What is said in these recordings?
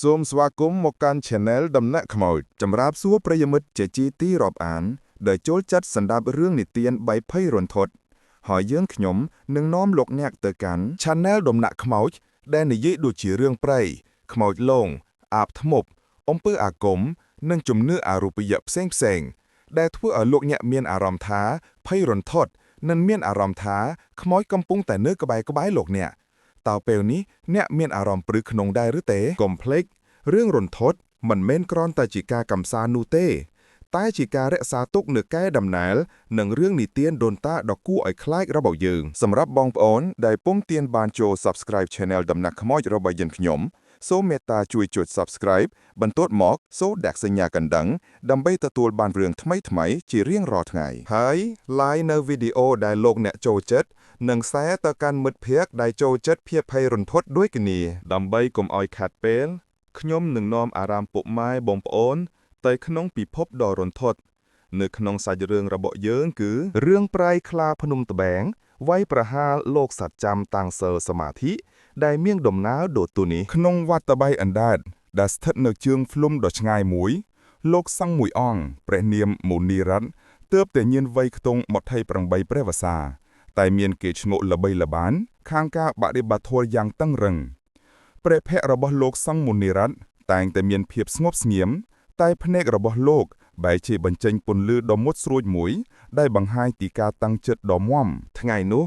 សូមស្វាគមន៍មកកាន់ Channel ដំណាក់ខ្មោចចម្រាបសួរប្រិយមិត្តជាជីទីរាប់អានដែលចូលចិត្តសម្ដាប់រឿងនិទានបែបភ័យរន្ធត់ហើយយើងខ្ញុំនឹងនាំលោកអ្នកទៅកាន់ Channel ដំណាក់ខ្មោចដែលនិយាយដូចជារឿងព្រៃខ្មោចលងអាបធ្មប់អំពើអាគមនិងជំនឿអរូបិយផ្សេងៗដែលធ្វើឲ្យលោកអ្នកមានអារម្មណ៍ថាភ័យរន្ធត់និងមានអារម្មណ៍ថាខ្មោចកំពុងតែនៅក្បែរលោកអ្នកតើពេលនេះអ្នកមានអារម្មណ៍ព្រឺក្នុងដែរឬទេកុំភ្លេចរឿងរន្ធត់មិនមែនគ្រាន់តែជាការកម្សាន្តនោះទេតែជាការរក្សាទុកនូវកែដំណើរនិងរឿងនិទានដូនតាដ៏គួរឲ្យខ្លាចរបស់យើងសម្រាប់បងប្អូនដែលពុំទានបានចូល Subscribe Channel ដំណាក់ខ្មោចរបស់យើងខ្ញុំសូមមេត្តាជួយចុច Subscribe បន្ទាប់មកសូមដាក់សញ្ញាកណ្ដឹងដើម្បីទទួលបានរឿងថ្មីៗជារៀងរាល់ថ្ងៃហើយ like នៅវីដេអូដែលលោកអ្នកចូលចិត្តនិង share ទៅកាន់មិត្តភ័ក្តិដែលចូលចិត្តភាពភ័យរន្ធត់ដូចគ្នាដើម្បីកុំឲ្យខាតពេលខ្ញុំនឹងនាំអារម្មណ៍ពុកម៉ែបងប្អូនទៅក្នុងពិភពដ៏រន្ធត់នៅក្នុងសាច់រឿងរបស់យើងគឺរឿងប្រៃខ្លាភ្នំត្បែងវាយប្រហារលោកសត្វចាំតាំងសិលសមាធិដែលមានដំណើរដូចទូនេះក្នុងវត្តបៃអណ្ដែតដែលស្ថិតនៅជើងភ្លុំដ៏ឆ្ងាយមួយលោកសង្ឃមួយអង្គព្រះនាមមុនីរតន៍ទើបតែញៀនវ័យខ្ទង់28ព្រះវស្សាតែមានគេឈ្ងោកល្បីល្បាញខាងការបដិបត្តិធម៌យ៉ាងតឹងរឹងព្រះភ័ក្ត្ររបស់លោកសង្ឃមុនីរតន៍តែងតែមានភាពស្ងប់ស្ងៀមតែភ្នែករបស់លោកបែរជាបញ្ចេញពន្លឺដ៏មុតស្រួចមួយដែលបង្ហាញពីការតាំងចិត្តដ៏មាំថ្ងៃនោះ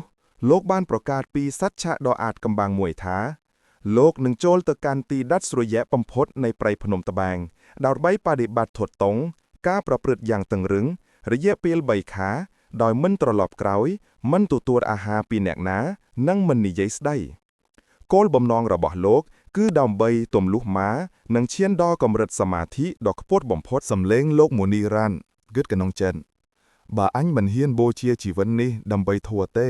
លោកបានប្រកាសពីសច្ចៈដ៏អាចកំបាំងមួយថាលោកនឹងចូលទៅកាន់ទីដាច់ស្រយាលបំផុតនៃព្រៃភ្នំត្បែងដើម្បីបដិបត្តិធម៌តង់ការប្រព្រឹត្តយ៉ាងតឹងរឹងរយៈពេល3ខែដោយមិនត្រឡប់ក្រោយមិនទទួលអាហារពីអ្នកណានិងមិននិយាយស្ដីគោលបំណងរបស់លោកគឺដើម្បីទម្លុះម៉ានិងឈានដល់កម្រិតសមាធិដ៏ខ្ពស់បំផុតសម្លេងលោកមុនីរតន៍គិតក្នុងចិត្តបើអញមិនហ៊ានបូជាជីវិតនេះដើម្បីធម៌ទេ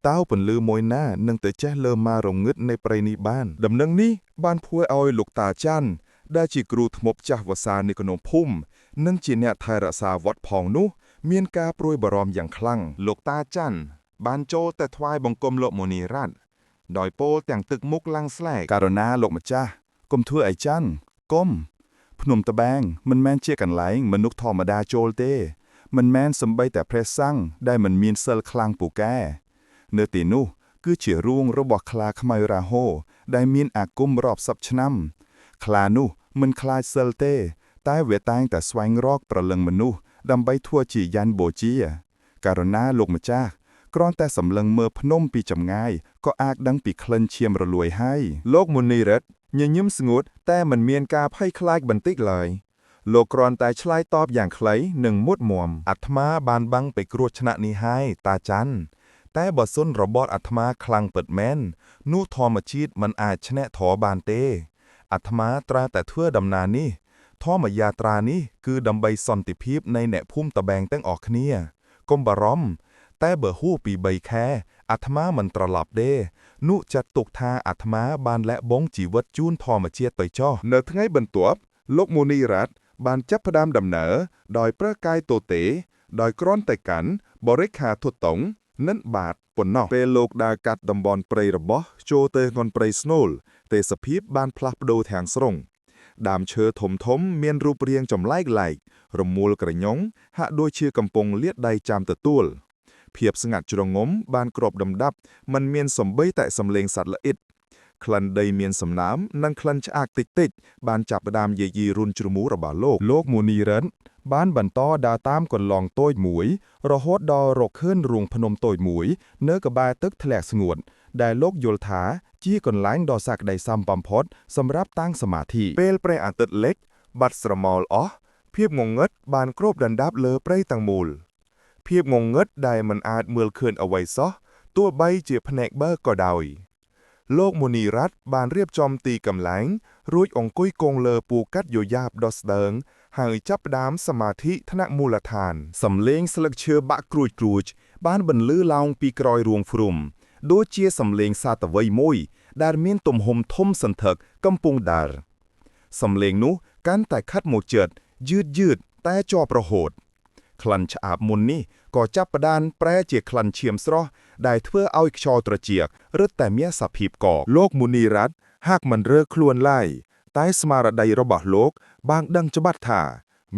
តើពន្លឺមួយណានឹងទៅចេះលើម៉ារងឹតនៃព្រៃនេះបានដំណឹងនេះបានធ្វើឲ្យលោកតាច័ន្ទដែលជាគ្រូធ្មប់ចាស់វស្សានៅក្នុងភូមិនិងជាអ្នកថែរក្សាវត្តផងនោះមានការព្រួយបារម្ភយ៉ាងខ្លាំងលោកតាច័ន្ទបានចូលទៅថ្វាយបង្គំលោកមុនីរតន៍ដោយពោលទាំងទឹកមុខឡើងស្លែកករុណាលោកម្ចាស់កុំធ្វើឲ្យច័ន្ទកុំភ្នំត្បែងមិនមែនជាកន្លែងមនុស្សធម្មតាចូលទេមិនមែនសំបីតែព្រះសង្ឃដែលមិនមានសិលខ្លាំងពូកែនៅទីនោះគឺជារូងរបស់ខ្លាខ្មៅរាហូដែលមានអាគមរាប់សិបឆ្នាំខ្លានោះមិនខ្លាចសិលទេតែវាតែងតែស្វែងរកប្រលឹងមនុស្សដើម្បីធ្វើជាយ៉ាន់បូជាករុណាលោកម្ចាស់គ្រាន់តែសម្លឹងមើលភ្នំពីចម្ងាយក៏អាចដឹងពីក្លិនឈាមរលួយហើយលោកមុនីរតន៍ញញឹមស្ងួតតែមិនមានការភ័យខ្លាចបន្តិចឡើយលោកគ្រាន់តែឆ្លើយតបយ៉ាងខ្លីនិងមុតមមអាត្មាបានបាំងពីគ្រោះថ្នាក់នេះហើយតាច័ន្ទតែបើសុនរបត់អាត្មាខ្លាំងពិតមែននោះធម្មជាតិមិនអាចឈ្នះធម៌បានទេអាត្មាត្រាតែធ្វើដំណើរនេះធម្មយាត្រានេះគឺដើម្បីសន្តិភាពនៃអ្នកភូមិត្បែងទាំងអស់គ្នាកុំបារម្ភតែបើហួសពី3ខែអាត្មាមិនត្រឡប់ទេនោះចាត់ទុកថាអាត្មាបានលះបង់ជីវិតជូនធម្មជាតិទៅចុះនៅថ្ងៃបន្ទាប់លោកមុនីរតន៍បានចាប់ផ្ដើមដំណើរដោយប្រើកាយទទេដោយគ្រាន់តែកាន់បរិក្ខារធុតតុងនិងបាតប៉ុណ្ណោះពេលលោកដើរកាត់តំបន់ព្រៃរបស់ចូលទៅក្នុងព្រៃស្នូលទេសភាពបានផ្លាស់ប្ដូរទាំងស្រុងដើមឈើធំធំមានរូបរាងចម្លែកៗរមូលក្រញុងហាក់ដូចជាកំពុងលាតដៃចាំទទួលភាពស្ងាត់ជ្រងំបានគ្របដណ្ដប់មិនមានសំបីតែសំឡេងសត្វល្អិតក្លិនដីមានសំណើមនិងក្លិនឆ្អាកតិចៗបានចាប់ផ្ដើមយាយីរុនជ្រមូរបស់លោកមុនីរតន៍បានបន្តដើរតាមកន្លងតូចមួយរហូតដល់រកឃើញរូងភ្នំតូចមួយនៅក្បែរទឹកធ្លាក់ស្ងួតដែលលោកយល់ថាជាកន្លែងដ៏សក្តិសមបំផុតសម្រាប់តាំងសមាធិពេលព្រះអាទិត្យលិចបាត់ស្រមោលអស់ភាពងងឹតបានគ្របដណ្ដប់លើព្រៃទាំងមូលភាពងងឹតដែលមិនអាចមើលឃើញអ្វីសោះទោះបីជាភ្នែកបើក៏ដោយលោកមុនីរតន៍បានរៀបចំទីកន្លែងរួចអង្គុយគង់លើពូកាត់យោយ៉ាបដ៏ស្ដើងហើយចាប់ផ្ដើមសមាធិថ្នាក់មូលដ្ឋានសំឡេងស្លឹកឈើបាក់គ្រួចបានបន្លឺឡើងពីក្រោយរួងហ្វ្រុំដូចជាសំឡេងសត្វអ្វីមួយដែលមានទំហំធំសន្ធឹកកំពុងដើរសំឡេងនោះកាន់តែខិតមកជិតយឺតតែជាប់រហូតក្លិនឆ្អាបមុននេះក៏ចាប់ផ្ដើមប្រែជាក្លិនឈាមស្រស់ដែលធ្វើឲ្យខ្យល់ត្រជាក់រឹតតែមានសភាពកលោកមុនីរតន៍ហាក់មិនរើខ្លួនឡើយ តែស្មារតីរបស់លោកបានដឹងច្បាស់ថា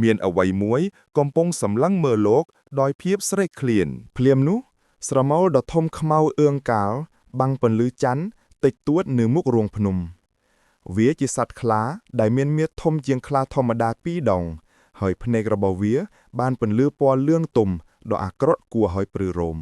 មានអ្វីមួយកំពុងសម្លឹងមើលលោកដោយភាពស្រេកឃ្លានភ្លាមនោះស្រមោលដ៏ធំខ្មៅអឿងកាលបាំងពន្លឺច័ន្ទតិចតួចនៅមុខរូងភ្នំវាជាសត្វខ្លាដែលមានមាឌធំជាងខ្លាធម្មតា2 ដងហើយភ្នែករបស់វាបានពន្លឺពណ៌លឿងទុំដ៏អាក្រក់គួរឲ្យព្រឺរោម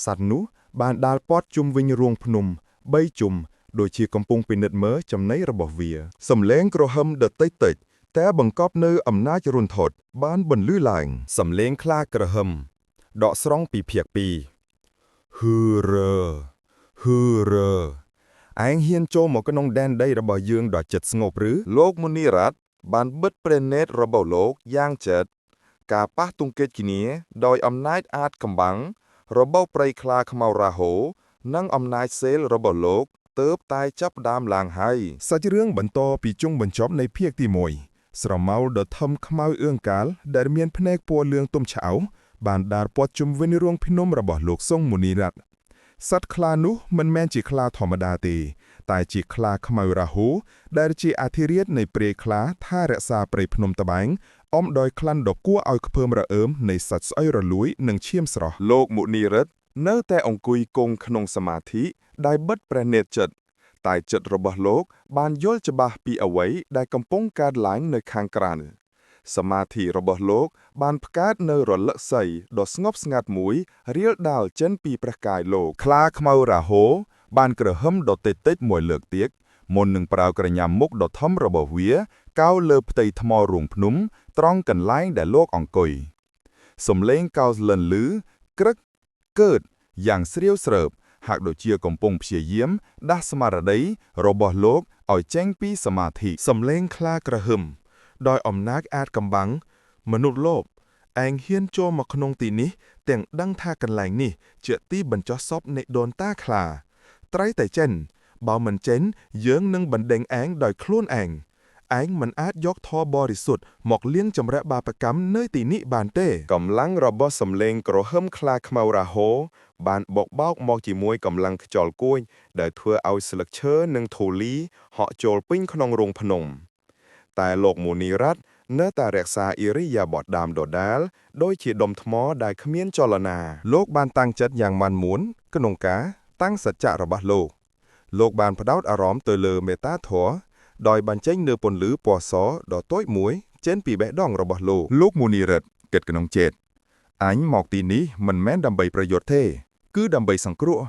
សត្វនោះបានដាល់ព័ទ្ធជុំវិញរូងភ្នំ3 ជុំដូចជាកំពុងពិនិត្យមើលចំណីរបស់វាសំឡេងក្រហមដតិចៗតែបង្កប់នៅអំណាចរុនថត់បានបន្លឺឡើងសំឡេងខ្លាក្រហមដកស្រង់ពីភាគ2ហ៊ឺរឺហ៊ឺរឺឯងហ៊ានចូលមកក្នុងដែនដីរបស់យើងដ៏ជិតស្ងប់ឬលោកមុនីរតបានបិទព្រះនេត្ររបស់លោកយ៉ាងជិតការប៉ះទង្គិចគ្នាដោយអំណាចអាចកំបាំងរបស់ព្រៃខ្លាខ្មៅរាហូនិងអំណាចសេលរបស់លោកទើបតែចាប់ផ្ដើមឡើងហើយសាច់រឿងបន្តពីចុងបញ្ចប់នៃភាគទី1ស្រមោលដ៏ធំខ្មៅអឿងកាលដែលមានភ្នែកពណ៌លឿងទុំឆៅបានដាល់ព័ទ្ធជុំវិញរូងភ្នំរបស់លោកសុងមុនីរតសត្វខ្លានោះមិនមែនជាខ្លាធម្មតាទេតែជាខ្លាខ្មៅរាហូដែលជាអធិរាជនៃព្រៃខ្លាថារក្សាព្រៃភ្នំត្បែងអមដោយក្លិនដ៏គួរឲ្យខ្ពើមរអើមនៃសាច់ស្អុយរលួយនិងឈាមស្រស់លោកមុនីរិទ្ធនៅតែអង្គុយគង់ក្នុងសមាធិដោយបិទព្រះនេត្រចិត្តតែចិត្តរបស់លោកបានយល់ច្បាស់ពីអ្វីដែលកំពុងកើតឡើងនៅខាងក្រៅសមាធិរបស់លោកបានផ្កើតនៅរលឹកសីដ៏ស្ងប់ស្ងាត់មួយរៀលដាលចេញពីព្រះកាយលោកខ្លាខ្មៅរាហូបានក្រហមដតិចៗមួយលើកទៀតមុននឹងប្រើក្រញាំមុខដ៏ធំរបស់វាកោវលើផ្ទៃថ្មរូងភ្នំត្រង់កន្លែងដែលលោកអង្គុយសំឡេងកោសលិនលឺក្រឹកកើតយ៉ាងស្រាវស្រើបហាក់ដូចជាកំពុងព្យាយាមដាស់ស្មារតីរបស់លោកឲ្យចេញពីសមាធិសំឡេងខ្លាក្រហមដោយអំណាចអាចកំបាំងមនុស្សលោកឯងហ៊ានចូលមកក្នុងទីនេះទាំងដឹងថាកន្លែងនេះជាទីបញ្ចុះសពនៃដូនតាខ្លាត្រៃតែចេញបើមិនចេញយើងនឹងបណ្ដេញឯងដោយខ្លួនឯងមិនអាចយកធម៌បរិសុទ្ធមកលាងចម្រាក់បាបកម្មនៅទីនេះបានទេកម្លាំងរបស់សំឡេងក្រហមខ្លាខ្មៅរាហូបានបោកបោកមកជាមួយកម្លាំងខ្យល់គួចដែលធ្វើឲ្យស្លឹកឈើនិងធូលីហក់ចូលពេញក្នុងរូងភ្នំតែលោកមុនីរតនៅតែរក្សាអ៊ីរិយាបថដើមដដែលដោយជាដុំថ្មដែលគ្មានចលនាលោកបានតាំងចិត្តយ៉ាងម៉ាន់មួនក្នុងការតាំងសច្ចៈរបស់លោកបានផ្ដោតអារម្មណ៍ទៅលើមេត្តាធម៌ដោយបញ្ចេញនូវពន្លឺពណ៌សដ៏តូចមួយចេញពីបេះដូងរបស់លោកមុនីរតគិតក្នុងចិត្តអញមកទីនេះមិនមែនដើម្បីប្រយោជន៍ទេគឺដើម្បីសង្គ្រោះ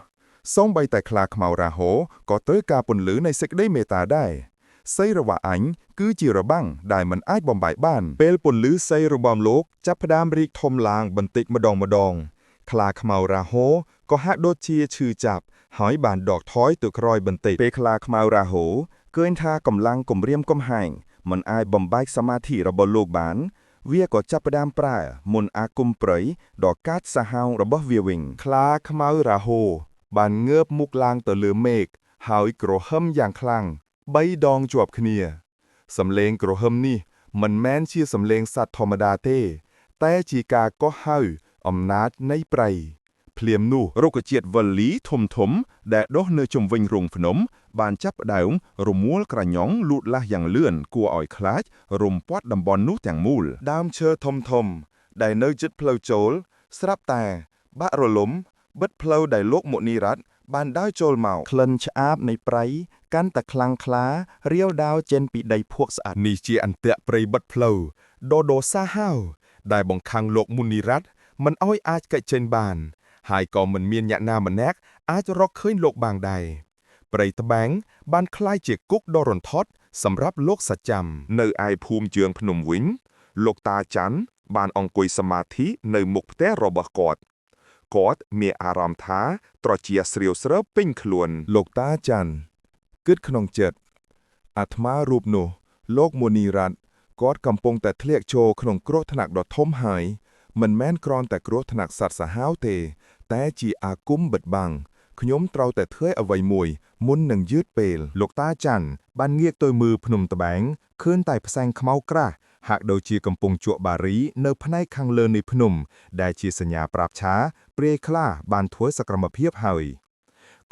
សូម្បីតែខ្លាខ្មៅរាហូក៏ត្រូវការពន្លឺនៃសេចក្តីមេត្តាដែរសីរបស់អញគឺជារបាំងដែលមិនអាចបំបែកបានពេលពន្លឺសីរបស់លោកចាប់ផ្ដើមរីកធំឡើងបន្តិចម្ដងខ្លាខ្មៅរាហូក៏ហាក់ដូចជាឈឺចាប់ហើយបានដកថយទៅក្រោយបន្តិចពេលខ្លាខ្មៅរាហូឃើញថាកម្លាំងគំរាមកំហែងមិនអាចបំបែកសមាធិរបស់លោកបានវាក៏ចាប់ផ្ដើមប្រើមន្តអាគមព្រៃដ៏កាចសាហាវរបស់វាវិញខ្លាខ្មៅរាហូបានងើបមុខឡើងទៅលើមេឃហើយក្រហមយ៉ាងខ្លាំង3 ដងជាប់គ្នាសំឡេងក្រហមនេះមិនមែនជាសំឡេងសត្វធម្មតាទេតែជាការកោះហៅអំណាចនៃព្រៃភ្លាមនោះរុក្ខជាតិវលីធំដែលដុះនៅជុំវិញរូងភ្នំបានចាប់ផ្ដើមរមួលក្រញ៉ង់លូតលាស់យ៉ាងលឿនគួរឲ្យខ្លាចរុំព័ទ្ធតំបន់នោះទាំងមូលដើមឈើធំដែលនៅជិតផ្លូវចូលស្រាប់តែបាក់រលំបិទផ្លូវដែលលោកមុនីរតបានដើរចូលមកក្លិនឆ្អាបនៃព្រៃកាន់តែខ្លាំងក្លារាវដាវចេញពីដីភក់ស្អាតនេះជាអន្ទាក់ព្រៃបិទផ្លូវដ៏សាហាវដែលបង្ខាំងលោកមុនីរតមិនឲ្យអាចកិច្ចចេញបានហើយក៏មិនមានអ្នកណាម្នាក់អាចរកឃើញលោកបានដែរព្រៃត្បាំងបានคล้ายជាគុកដ៏រន្ធត់សម្រាប់លោកសច្ចាំនៅឯភូមិជើងភ្នំវិញលោកតាច័ន្ទបានអង្គុយសមាធិនៅមុខផ្ទះរបស់គាត់មានអារម្មណ៍ថាត្រជាស្រាវស្រើពេញខ្លួនលោកតាច័ន្ទគិតក្នុងចិត្តអាត្មារូបនោះលោកមុនីរតគាត់កំពុងតែធ្លាក់ចូលក្នុងគ្រោះថ្នាក់ដ៏ធំហើយមិនមែនគ្រាន់តែគ្រោះថ្នាក់សត្វសាហាវទេតែជាអាគមបិទបាំងខ្ញុំត្រូវតែធ្វើអ្វីមួយមុននឹងយឺតពេលលោកតាច័ន្ទបានងាកទៅមើលភ្នំត្បែងឃើញតែផ្សែងខ្មៅក្រាស់ហាក់ដូចជាកំពុងជក់បារីនៅផ្នែកខាងលើនៃភ្នំដែលជាសញ្ញាប្រាប់ថាព្រាយខ្លាបានធ្វើសកម្មភាពហើយ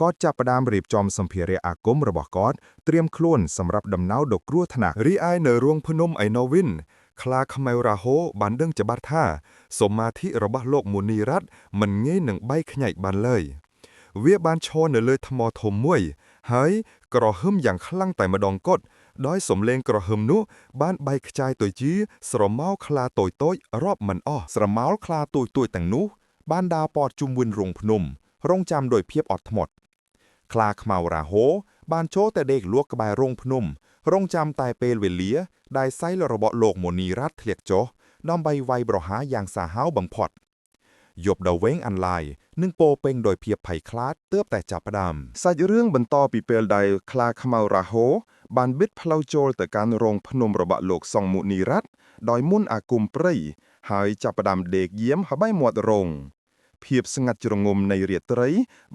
ก็ចាប់ផ្ដើមរៀបចំសម្ភារៈអាគមរបស់គាត់ត្រៀមខ្លួនសម្រាប់ដំណើរដ៏គ្រោះថ្នាក់រីឯនៅរួងភ្នំឯណូវិញខ្លាខ្មៅរាហូបានដឹងច្បាស់ថាសមាធិរបស់លោកមុនីរ័ត្នមិនងាយនឹងបែកខ្ញែកបានឡើយវាបានឈរនៅលើថ្មធំមួយហើយក្រហឹមយ៉ាងខ្លាំងតែម្ដងគត់ដោយសំឡេងក្រហឹមនោះបានបែកខ្ចាយទៅជាស្រមោលខ្លាតូចៗរាប់មិនអស់ស្រមោលខ្លាតូចៗទាំងនោះបានដើរព័ទ្ធជុំវិញរងភ្នំរងចាំដោយភាពអត់ធ្មត់ខ្លាខ្មៅរាហូបានចូលទៅដេកលក់ក្បែររងភ្នំរងចាំតែពេលវេលាដែលសៃលរបស់លោកមុនីរ័ត្នធ្លាក់ចុះដើម្បីវាយប្រហារយ៉ាងសាហាវបំផុតយប់ដ៏វែងអន្លាយនិងពោពេញដោយភាពភ័យខ្លាចទើបតែចាប់ផ្ដើមសាច់រឿងបន្តពីពេលដែលខ្លាខ្មៅរាហូបានបិទផ្លូវចូលទៅកាន់រោងភ្នំរបស់លោកសង្ឃមុនីរ័ត្នដោយមុនអាគមព្រៃហើយចាប់ផ្ដើមដេកយាមហើយមាត់រោងភាពស្ងាត់ជ្រងំនៃរាត្រី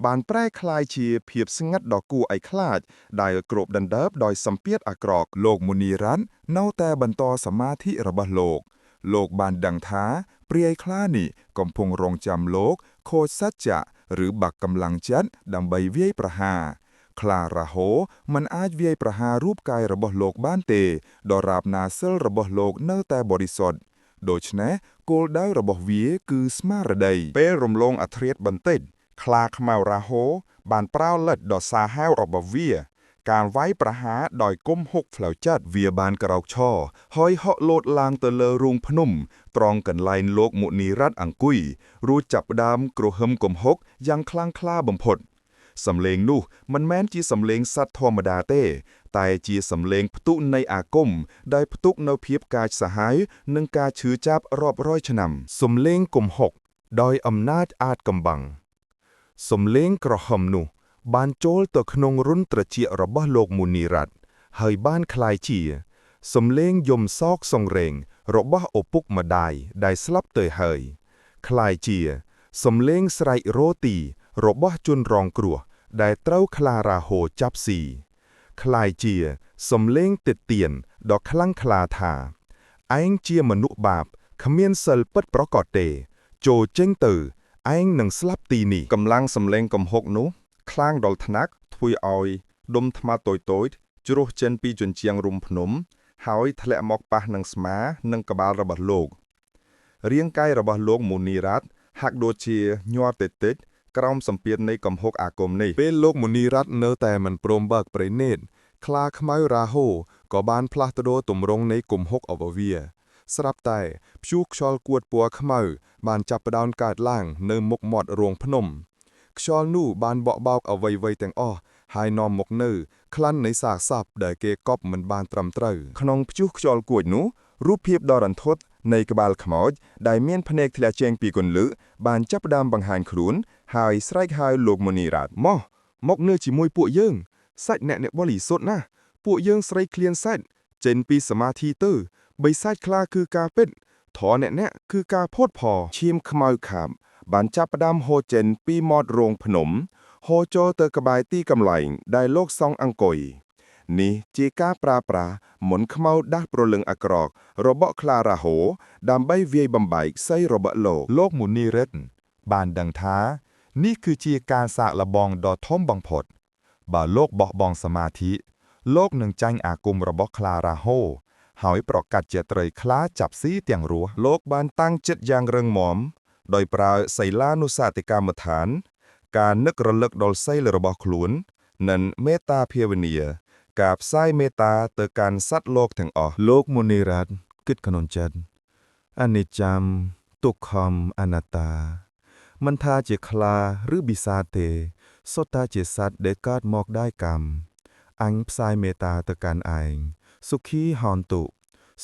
បានប្រែក្លាយជាភាពស្ងាត់ដ៏គួរឲ្យខ្លាចដែលគ្របដណ្ដើបដោយសម្ពាធអាក្រក់លោកមុនីរ័ត្ននៅតែបន្តសមាធិរបស់លោកបានដឹងថាព្រាយខ្លានេះកំពុងរងចាំលោកខូចសច្ចៈឬបាក់កម្លាំងចិត្តដើម្បីវាយប្រហារខ្លារាហូមិនអាចវាយប្រហាររូបកាយរបស់លោកបានទេដរាបណាសិលរបស់លោកនៅតែបរិសុទ្ធដូច្នេះគោលដៅរបស់វាគឺស្មារតីពេលរំលងអធ្រាត្របន្តិចខ្លាខ្មៅរាហូបានប្រើលិទ្ធដ៏សាហាវរបស់វាការវាយប្រហារដោយគុំហុកផ្លូវចិត្តវាបានក្រោកឈរហើយហក់លោតឡើងទៅលើរូងភ្នំត្រង់កន្លែងលោកមុនីរ័ត្នអង្គុយរួចចាប់ផ្ដើមគ្រហឹមគំហុកយ៉ាងខ្លាំងក្លាបំផុតសំឡេងនោះមិនមែនជាសំឡេងសត្វធម្មតាទេតែជាសំឡេងផ្ទុកនៃអាគមដែលផ្ទុកនូវភាពកាចសាហាវនិងការឈឺចាប់រាប់រយឆ្នាំសំឡេងគំហុកដោយអំណាចអាថ៌កំបាំងសំឡេងក្រហមនោះបានចូលទៅក្នុងរន្ធត្រចៀករបស់លោកមុនីរ័ត្នហើយបានคล้ายជាសំឡេងយំសោកសង្រេងរបស់ឪពុកម្ដាយដែលស្លាប់ទៅហើយคล้ายជាសំឡេងស្រែករោទីរបស់ជនរងគ្រោះដែលត្រូវខ្លារាហូចាប់ស៊ីคล้ายជាសំឡេងទិតទៀនដ៏ខ្លាំងក្លាថាឯងជាមនុស្សបាបគ្មានសិលពិតប្រាកដទេចូលចេញទៅឯងនឹងស្លាប់ទីនេះកម្លាំងសំឡេងកំហុកនោះខ្លាំងដល់ថ្នាក់ធ្វើឲ្យដុំថ្មតូចៗជ្រុះចេញពីជញ្ជាំងរុំភ្នំហើយធ្លាក់មកប៉ះនឹងស្មានិងក្បាលរបស់លោករាងកាយរបស់លោកមុនីរ័ត្នហាក់ដូចជាញ័រតិចៗក្រោមសម្ពាធនៃកំហុកអាគមនេះពេលលោកមុនីរ័ត្ននៅតែមិនព្រមបើកព្រៃនេតខ្លាខ្មៅរាហូក៏បានផ្លាស់ប្ដូរទម្រង់នៃកំហុករបស់វាស្រាប់តែព្យុះខ្យល់គួតពណ៌ខ្មៅបានចាប់ផ្ដើមកើតឡើងនៅមុខមាត់រោងភ្នំខ្យល់នោះបានបក់បោកអ្វីៗទាំងអស់ហើយនាំមកនៅក្លិននៃសាកសពដែលគេកប់មិនបានត្រឹមត្រូវក្នុងព្យុះខ្យល់គួចនោះរូបភាពដ៏រន្ធត់នៃក្បាលខ្មោចដែលមានភ្នែកធ្លាក់ចេញពីគន្លឹកបានចាប់ផ្ដើមបង្ហាញខ្លួនហើយស្រែកហៅលោកមុនីរ័ត្នមកនៅជាមួយពួកយើងសាច់អ្នកបរិសុទ្ធណាស់ពួកយើងស្រីឃ្លានសាច់ចេញពីសមាធិទៅបីសាច់ខ្លាគឺការពិតធរអ្នកគឺការផូតផរឈាមខ្មៅខាប់បានចាប់ផ្ដើមហូរចេញពីមាត់រោងភ្នំហូរចូលទៅក្បែរទីកន្លែងដែលលោកសង្ឃអង្គុយនេះជាការប្រើប្រាស់មន្តខ្មៅដាស់ព្រលឹងអាក្រក់របស់ខ្លារាហូដើម្បីវាយបំបែកសីរបស់លោកមុនីរ័ត្នបានដឹងថានេះគឺជាការសាកល្បងដ៏ធំបំផុតបើលោកបោះបង់សមាធិលោកនឹងចាញ់អាគមរបស់ខ្លារាហូហើយប្រកាសជាត្រីខ្លាចាប់ស៊ីទាំងរស់លោកបានតាំងចិត្តយ៉ាងរឹងមាំដោយប្រើសីលានុសតិកម្មដ្ឋានការនឹករលឹកដល់សីលរបស់ខ្លួននិងមេត្តាភាវនាការផ្សាយមេត្តាទៅកាន់សត្វលោកទាំងអស់លោកមុនីរ័ត្នគិតក្នុងចិត្តអនិច្ចំទុក្ខំអនត្តាមិនថាជាខ្លាឬបិសាចទេសុទ្ធតែជាសត្វដែលកើតមកដោយកម្មអញផ្សាយមេត្តាទៅកាន់ឯងសុខីហន្តុ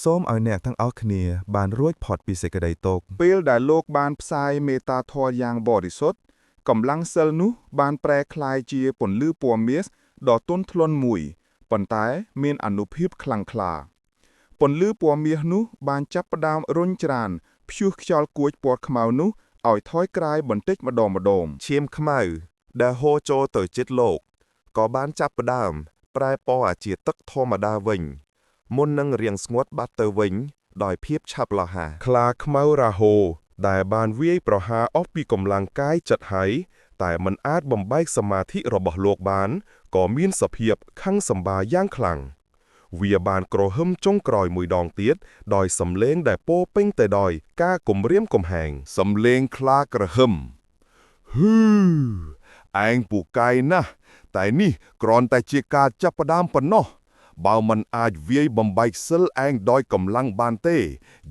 សូមឲ្យអ្នកទាំងអស់គ្នាបានរួចផុតពីសេចក្តីទុក្ខពេលដែលលោកបានផ្សាយមេត្តាធម៌យ៉ាងបរិសុទ្ធកម្លាំងសិលនោះបានប្រែក្លាយជាពន្លឺពណ៌មាសដ៏ទន់ភ្លន់មួយប៉ុន្តែមានអានុភាពខ្លាំងក្លាពន្លឺពណ៌មាសនោះបានចាប់ផ្ដើមរុញច្រានព្យុះខ្យល់គួចពណ៌ខ្មៅនោះឲ្យថយក្រោយបន្តិចម្ដងឈាមខ្មៅដែលហូរចូលទៅជិតលោកក៏បានចាប់ផ្ដើមប្រែពណ៌ជាទឹកធម្មតាវិញមុននឹងរាងស្ងួតបាត់ទៅវិញដោយភាពឆាប់រហ័សខ្លាខ្មៅរាហូដែលបានវាយប្រហារអស់ពីកម្លាំងកាយចិត្តហើយ แต่มันอาจបំបែកសមាធិរបស់លោកបានក៏មានសភាពខឹងសម្បាយ៉ាងខ្លាំងវាបានក្រហឹមចុងក្រោយមួយដងទៀតដោយសំឡេងដែលពោរពេញទៅដោយការគំរាមកំហែងសំឡេងខ្លាក្រហឹមហ៊ឺឯងពូកែណាស់តែនេះគ្រាន់តែជាការចាប់ផ្ដើមប៉ុណ្ណោះបើมันអាចវាយបំបែកសិលឯងដោយកម្លាំងបានទេ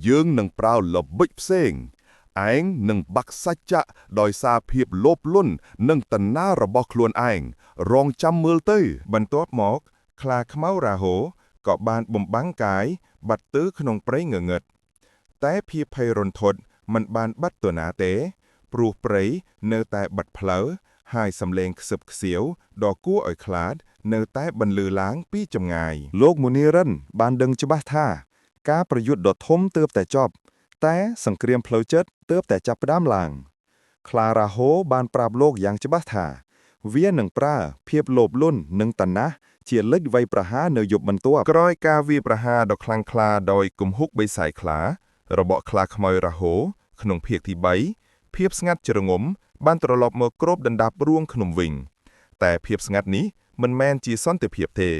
យើងនឹងប្រើល្បិចផ្សេងឯងនឹងបាក់សច្ចៈដោយសារភាពលោភលន់និងតណ្ហារបស់ខ្លួនឯងរងចាំមើលទៅបន្ទាប់មកខ្លាខ្មៅរាហូក៏បានបំបាំងកាយបាត់ទៅក្នុងព្រៃងងឹតតែភាពភ័យរន្ធត់មិនបានបាត់ទៅណាទេព្រោះព្រៃនៅតែបាត់ផ្លូវហើយសំឡេងខ្សឹបខ្សៀវដ៏គួរឲ្យខ្លាចនៅតែបន្លឺឡើងពីចម្ងាយលោកមុនីរិនបានដឹងច្បាស់ថាការប្រយុទ្ធដ៏ធំទើបតែចប់តែសង្គ្រាមផ្លូវចិត្តទើបតែចាប់ផ្ដើមឡើងខ្លារ៉ាហូបានប្រាប់លោកយ៉ាងច្បាស់ថាវានឹងប្រើភាពលោភលន់និងតណ្ហាជាលេចវាយប្រហារនៅយប់បន្ទាប់ក្រោយការវាយប្រហារដ៏ខ្លាំងក្លាដោយគំហុកបិសាចខ្លារបស់ខ្លាខ្មៅរ៉ាហូក្នុងភាគទី3ភាពស្ងាត់ជ្រងំបានត្រឡប់មកគ្របដណ្ដាប់រួងក្នុងវិញតែភាពស្ងាត់នេះមិនមែនជាសន្តិភាពទេ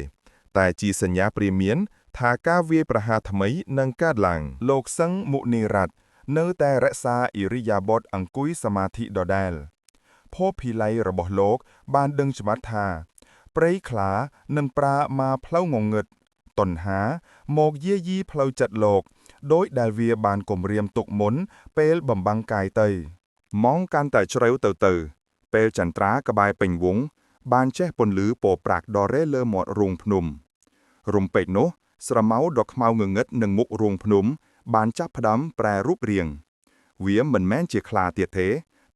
តែជាសញ្ញាព្រាមានថាការវាយប្រហារថ្មីនឹងកើតឡើងលោកសឹងមុនីរតន៍នៅតែរក្សាឥរិយាបថអង្គុយសមាធិដដែលភពភិល័យរបស់លោកបានដឹងច្បាស់ថាព្រៃខ្លានឹងប្រើមកផ្លូវងងឹតតណ្ហាមកយាយីផ្លូវចិត្តលោកដោយដែលវាបានគំរាមទុកមុនពេលបំបាំងកាយទៅម៉ោងកាន់តែជ្រៅទៅពេលចន្ទ្រាក្បែរពេញវងបានចេះពន្លឺពណ៌ប្រាក់ដរ៉េលើមាត់រូងភ្នំរំពេចនោះស្រមៅដ៏ខ្មៅងងឹតនឹងមុខរូងភ្នំបានចាប់ផ្ដើមប្រែរូបរាងវាមិនមែនជាខ្លាទៀតទេ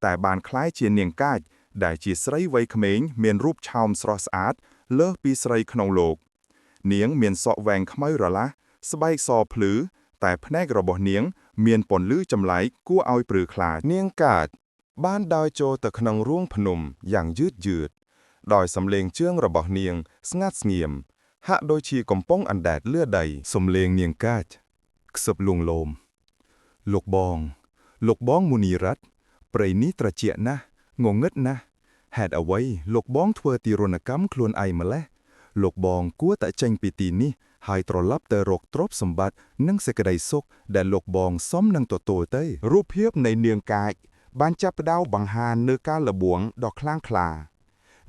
តែបានคล้ายជានាងកាចដែលជាស្រីវ័យក្មេងមានរូបឆោមស្រស់ស្អាតលើសពីស្រីក្នុងលោកនាងមានសក់វែងខ្មៅរលាស់ស្បែកសភ្លឺតែភ្នែករបស់នាងមានពន្លឺចម្លែកគួរឲ្យព្រឺខ្លាចនាងកាចបានដើរចូលទៅក្នុងរូងភ្នំយ៉ាងយឺតដោយសំឡេងជើងរបស់នាងស្ងាត់ស្ងៀមហាក់ដូចជាកំពុងអណ្ដែតលឿដីសំឡេងនាងកាចខ្សឹបលួងលោមលោកបងមុនីរតន៍ព្រៃនេះត្រជាក់ណាស់ងងឹតណាស់ហេតុអ្វីលោកបងធ្វើទារុណកម្មខ្លួនឯងម្ល៉េះលោកបងគួរតែចេញពីទីនេះហើយត្រឡប់ទៅរកទ្រព្យសម្បត្តិនិងសេចក្តីសុខដែលលោកបងសមនឹងទទួលទៅរូបភាពនៃនាងកាចបានចាប់ផ្ដើមបង្ហាញនៅការលបួងដ៏ខ្លាំងក្លា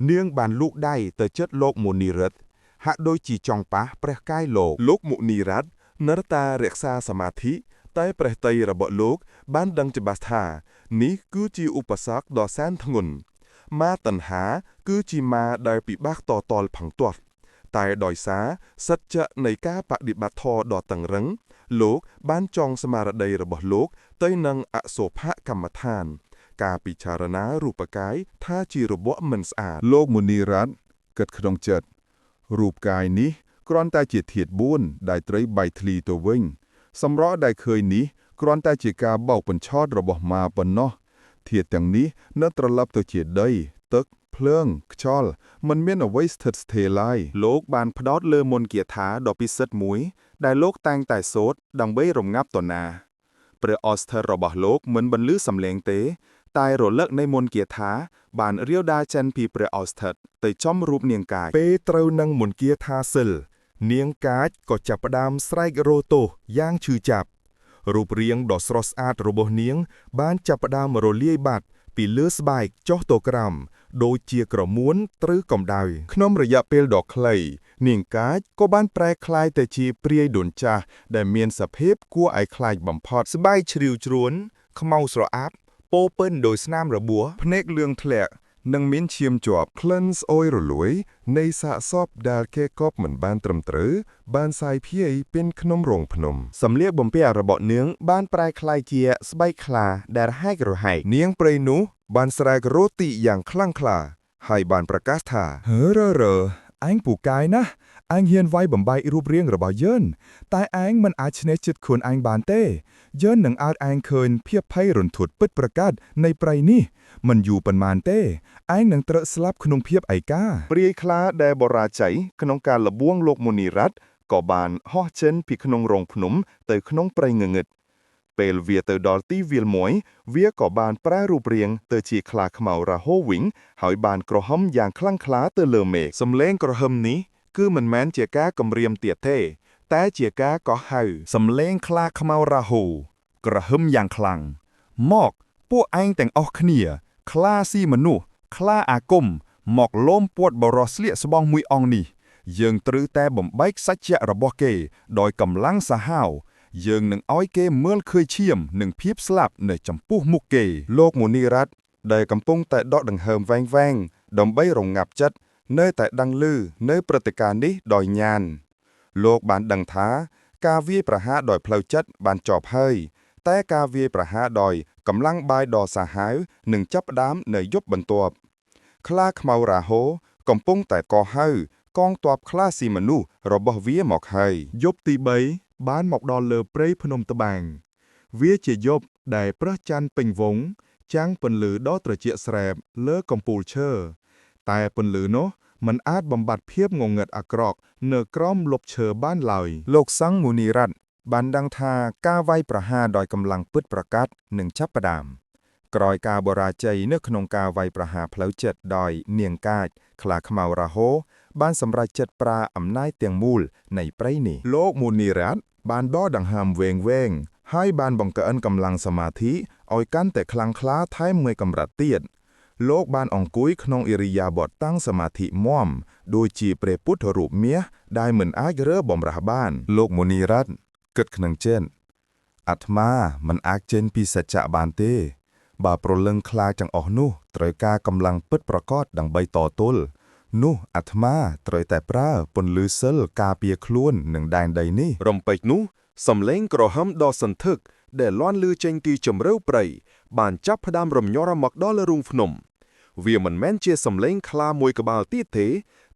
នាងបានលូកដៃទៅជិតលោកមុនីរតន៍ហាក់ដូចជាចង់ប៉ះព្រះកាយលោកមុនីរតន៍នៅតែរក្សាសមាធិតែព្រះតីរបស់លោកបានដឹងច្បាស់ថានេះគឺជាឧបសគ្គដ៏សែនធ្ងន់ម៉ាតណ្ហាគឺជាម៉ាដែលពិបាកតតល់ផឹងទាត់តែដោយសារសច្ចៈនៃការបដិបត្តិធម៌ដ៏តឹងរឹងលោកបានចងស្មារតីរបស់លោកទៅនឹងអសុភកម្មដ្ឋានការពិចារណារូបកាយថាជារបស់មិនស្អាតលោកមុនីរតន៍គិតក្នុងចិត្តរូបកាយនេះគ្រាន់តែជាធាតុ4ដែលត្រូវបែកធ្លីទៅវិញសម្រស់ដែលឃើញនេះគ្រាន់តែជាការបោកបញ្ឆោតរបស់ម៉ាប៉ុណ្ណោះធាតុទាំងនេះនៅត្រឡប់ទៅជាដីទឹកភ្លើងខ្យល់មិនមានអ្វីស្ថិតស្ថេរឡើយលោកបានផ្ដោតលើមន្តគាថាដ៏ពិសិដ្ឋមួយដែលលោកតែងតែសូត្រដើម្បីរងាប់តណ្ហាព្រះអស្ថិររបស់លោកមិនបន្លឺសំឡេងទេតែរលឹកនៃមន្តគាថាបានរាវដារចេញពីព្រះអស្ថិរទៅចំរូបនាងកាចពេលត្រូវនឹងមន្តគាថាសិលនាងកាចក៏ចាប់ផ្ដើមស្រែករោទោសយ៉ាងឈឺចាប់រូបរាងដ៏ស្រស់ស្អាតរបស់នាងបានចាប់ផ្ដើមរលាយបាត់ពីលើស្បែកចុះទៅក្រោមដូចជាក្រមួនត្រូវកម្ដៅក្នុងរយៈពេលដ៏ខ្លីនាងកាចក៏បានប្រែក្លាយទៅជាព្រាយដូនចាស់ដែលមានសភាពគួរឲ្យខ្លាចបំផុតស្បែកជ្រីវជ្រួញខ្មៅស្រអាប់ពោពេញដោយស្នាមរបួសភ្នែកលឿងធ្លាក់និងមានឈាមជាប់ក្លិនស្អុយរលួយនៃសាកសពដែលគេកប់មិនបានត្រឹមត្រូវបានសាយភាយពេញក្នុងរោងភ្នំសម្លៀកបំពាក់របស់នាងបានប្រែក្លាយជាស្បែកខ្លាដែលរហែករហែកនាងព្រៃនោះបានស្រែករោទិយ៉ាងខ្លាំងក្លាហើយបានប្រកាសថាអញពូកែណាស់អញហ៊ានវាយបំបែករូបរាងរបស់យើងតែឯងមិនអាចឈ្នះចិត្តខ្លួនឯងបានទេយើងនឹងអាចឯងឃើញភាពភ័យរន្ធត់ពិតប្រាកដនៃព្រៃនេះមិនយូរប៉ុន្មានទេឯងនឹងត្រូវស្លាប់ក្នុងភាពឯកាព្រាយខ្លាដែលបរាជ័យក្នុងការលបួងលោកមុនីរតន៍ក៏បានហោះចេញពីក្នុងរោងភ្នំទៅក្នុងព្រៃងងឹត ពេលវាទៅដល់ទីវាលមួយវាក៏បានប្រែរូបរាងទៅជាខ្លាខ្មៅរហូវិញហើយបានក្រហមយ៉ាងខ្លាំងក្លាទៅលើមេឃសំឡេងក្រហមនេះគឺមិនមែនជាការគំរាមទៀតទេតែជាការកោះហៅសំឡេងខ្លាខ្មៅរហូក្រហមយ៉ាងខ្លាំងមកពួកឯងទាំងអស់គ្នាខ្លាស៊ីមនុស្សខ្លាអាគមមកលំពួតបរោះស្លៀកស្បង់មួយអង្គនេះយើងត្រូវតែបំបែកសច្ចៈរបស់គេដោយកម្លាំងសាហាវយើងនឹងឲ្យគេមើលឃើញឈាមនិងភាពស្លាប់នៅចំពោះមុខគេលោកមុនីរ័ត្នដែលកំពុងតែដកដង្ហើមវែងៗដើម្បីរងាប់ចិត្តនៅតែដឹងឮនៅព្រឹត្តិការណ៍នេះដោយញាណលោកបានដឹងថាការវាយប្រហារដោយផ្លូវចិត្តបានចប់ហើយតែការវាយប្រហារដោយកម្លាំងបាយដ៏សាហាវនឹងចាប់ផ្ដើមនៅយប់បន្ទាប់ខ្លាខ្មៅរហូកំពុងតែកោះហៅកងទ័ពខ្លាស៊ីមនុស្សរបស់វាមកហើយយប់ទី3បានមកដល់លើព្រៃភ្នំត្បាងវាជាយប់ដែលព្រះច័ន្ទពេញវង្សចាំងពន្លឺដ៏ត្រជាក់ស្រែបលើកំពូលឈើតែពន្លឺនោះមិនអាចបំបត្តិភាពងងឹតអាក្រក់នៅក្រោមលប់ឈើបានឡើយលោកសង្ឃមុនីរ័ត្នបានដឹងថាការវាយប្រហារដោយកម្លាំងពិតប្រាកដនឹងចាប់ផ្ដើមក្រោយការបរាជ័យនៅក្នុងការវាយប្រហារផ្លូវចិត្តដោយនាងកាចខ្លាខ្មៅរហូបានសម្រេចចិត្តប្រើអំណាចទាំងមូលនៃព្រៃនេះលោកមុនីរ័ត្នបានដកដង្ហើមវែងៗហើយបានបង្កើនកម្លាំងសមាធិឲ្យកាន់តែខ្លាំងក្លាថែមមួយកម្រិតទៀតលោកបានអង្គុយក្នុងឥរិយាបថតាំងសមាធិមាំដូចជាព្រះពុទ្ធរូបមាសដែលមិនអាចរើបំរាស់បានលោកមុនីរ័ត្នគិតក្នុងចិត្តអាត្មាមិនអាចចេញពីសច្ចៈបានទេបើប្រលឹងខ្លាចទាំងអស់នោះត្រូវការកម្លាំងពិតប្រាកដដើម្បីតទល់នោះអាត្មាត្រូវតែប្រើពន្លឺសិលការពារខ្លួននឹងដែនដីនេះរំពេចនោះសំឡេងក្រហមដ៏សន្ធឹកដែលលាន់ឮចេញពីជម្រៅព្រៃបានចាប់ផ្ដើមរំញ័រមកដល់រូងភ្នំវាមិនមែនជាសំឡេងខ្លាមួយក្បាលទៀតទេ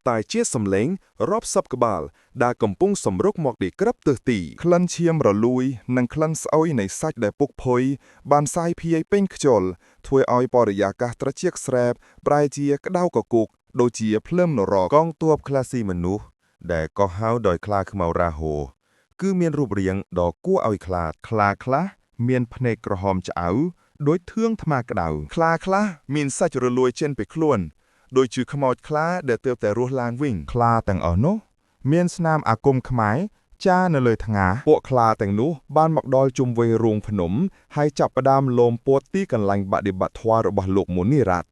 តែជាសំឡេងរាប់សិបក្បាលដែលកំពុងសម្រុកមកពីក្រឹបទិសទីក្លិនឈាមរលួយនិងក្លិនស្អុយនៃសាច់ដែលពុកផុយបានសាយភាយពេញខ្យល់ធ្វើឲ្យបរិយាកាសត្រជាក់ស្រែបប្រែជាក្តៅកគុកដូចជាភ្លើងនរកកងទ័ពខ្លាស៊ីមនុស្សដែលកោះហៅដោយខ្លាខ្មៅរាហូគឺមានរូបរាងដ៏គួរឲ្យខ្លាចខ្លាខ្លះមានភ្នែកក្រហមឆ្អៅដូចធឿងថ្មក្តៅខ្លាខ្លះមានសាច់រលួយចេញពីខ្លួនដូចជាខ្មោចខ្លាដែលទើបតែរស់ឡើងវិញខ្លាទាំងអស់នោះមានស្នាមអាគមខ្មែរចានៅលើថ្ងាសពួកខ្លាទាំងនោះបានមកដល់ជុំវិញរូងភ្នំហើយចាប់ផ្ដើមលំពួតទីកន្លែងបដិបត្តិធម៌របស់លោកមុនីរ័ត្ន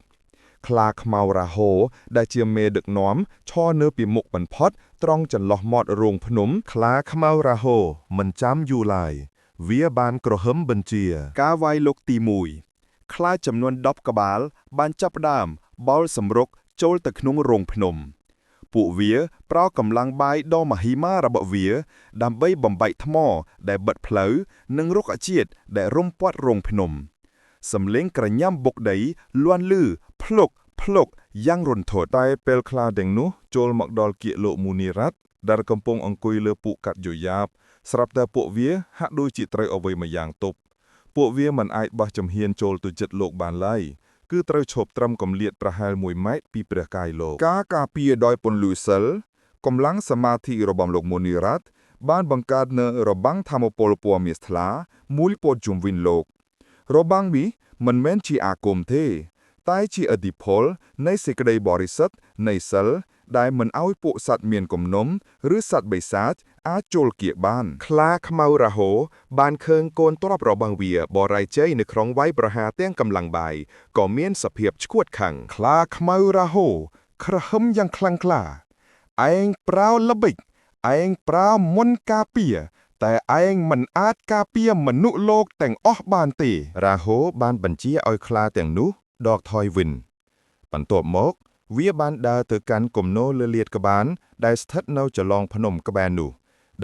ខ្លាខ្មៅរាហូដែលជាមេដឹកនាំឈរនៅពីមុខបំផុតត្រង់ចន្លោះមាត់រូងភ្នំខ្លាខ្មៅរាហូមិនចាំយូរឡើយវាបានក្រហមបញ្ជាការវាយលោកទី1ខ្លាចំនួន10ក្បាលបានចាប់ផ្ដើមបោលសម្រុកចូលទៅក្នុងរោងភ្នំពួកវាប្រើកម្លាំងបាយដ៏មហិមារបស់វាដើម្បីបំបែកថ្មដែលបិទផ្លូវនិងរុក្ខជាតិដែលរុំព័ទ្ធរោងភ្នំសំឡេងក្រញាំបុកដីលាន់ឮភ្លុកភ្លុកយ៉ាងរន្ធត់តែពេលខ្លាទាំងនោះចូលមកដល់គៀកលោកមុនីរ័ត្នដែលកំពុងអង្គុយលើពុកកាត់យយ៉ាបស្រាប់តែពួកវាហាក់ដូចជាត្រូវអ្វីមួយយ៉ាងទប់ពួកវាមិនអាចបោះជំហានចូលទៅជិតលោកបានឡើយគឺត្រូវឈប់ត្រឹមកម្លាតប្រហែល1ម៉ែត្រពីព្រះកាយលោកការការពារដោយពន្លឺសិលកម្លាំងសមាធិរបស់លោកមុនីរ័ត្នបានបង្កើតនូវរបាំងថាមពលពណ៌មាសថ្លាមួយព័ទ្ធជុំវិញលោករបាំងនេះមិនមែនជាអាគមទេតែជាឥទ្ធិពលនៃសេចក្តីបរិសុទ្ធនៃសិលដែលមិនឲ្យពួកសត្វមានគំនុំឬសត្វបិសាចអាចចូលគៀកបានខ្លាខ្មៅរាហូបានឃើញកូនទ័ពរបស់វាបរាជ័យនៅក្នុងវាយប្រហារទាំងកម្លាំងបាយក៏មានសភាពឈួតខឹងខ្លាខ្មៅរាហូក្រហមយ៉ាងខ្លាំងក្លាឯងប្រើល្បិចឯងប្រើមន្តការពារតែឯងមិនអាចការពារមនុស្សលោកទាំងអស់បានទេរាហូបានបញ្ជាឲ្យខ្លាទាំងនោះដកថយវិញបន្ទាប់មកវាបានដើរទៅកាន់គំនរលើលាតក្បាលដែលស្ថិតនៅចន្លងភ្នំក្បែរនោះ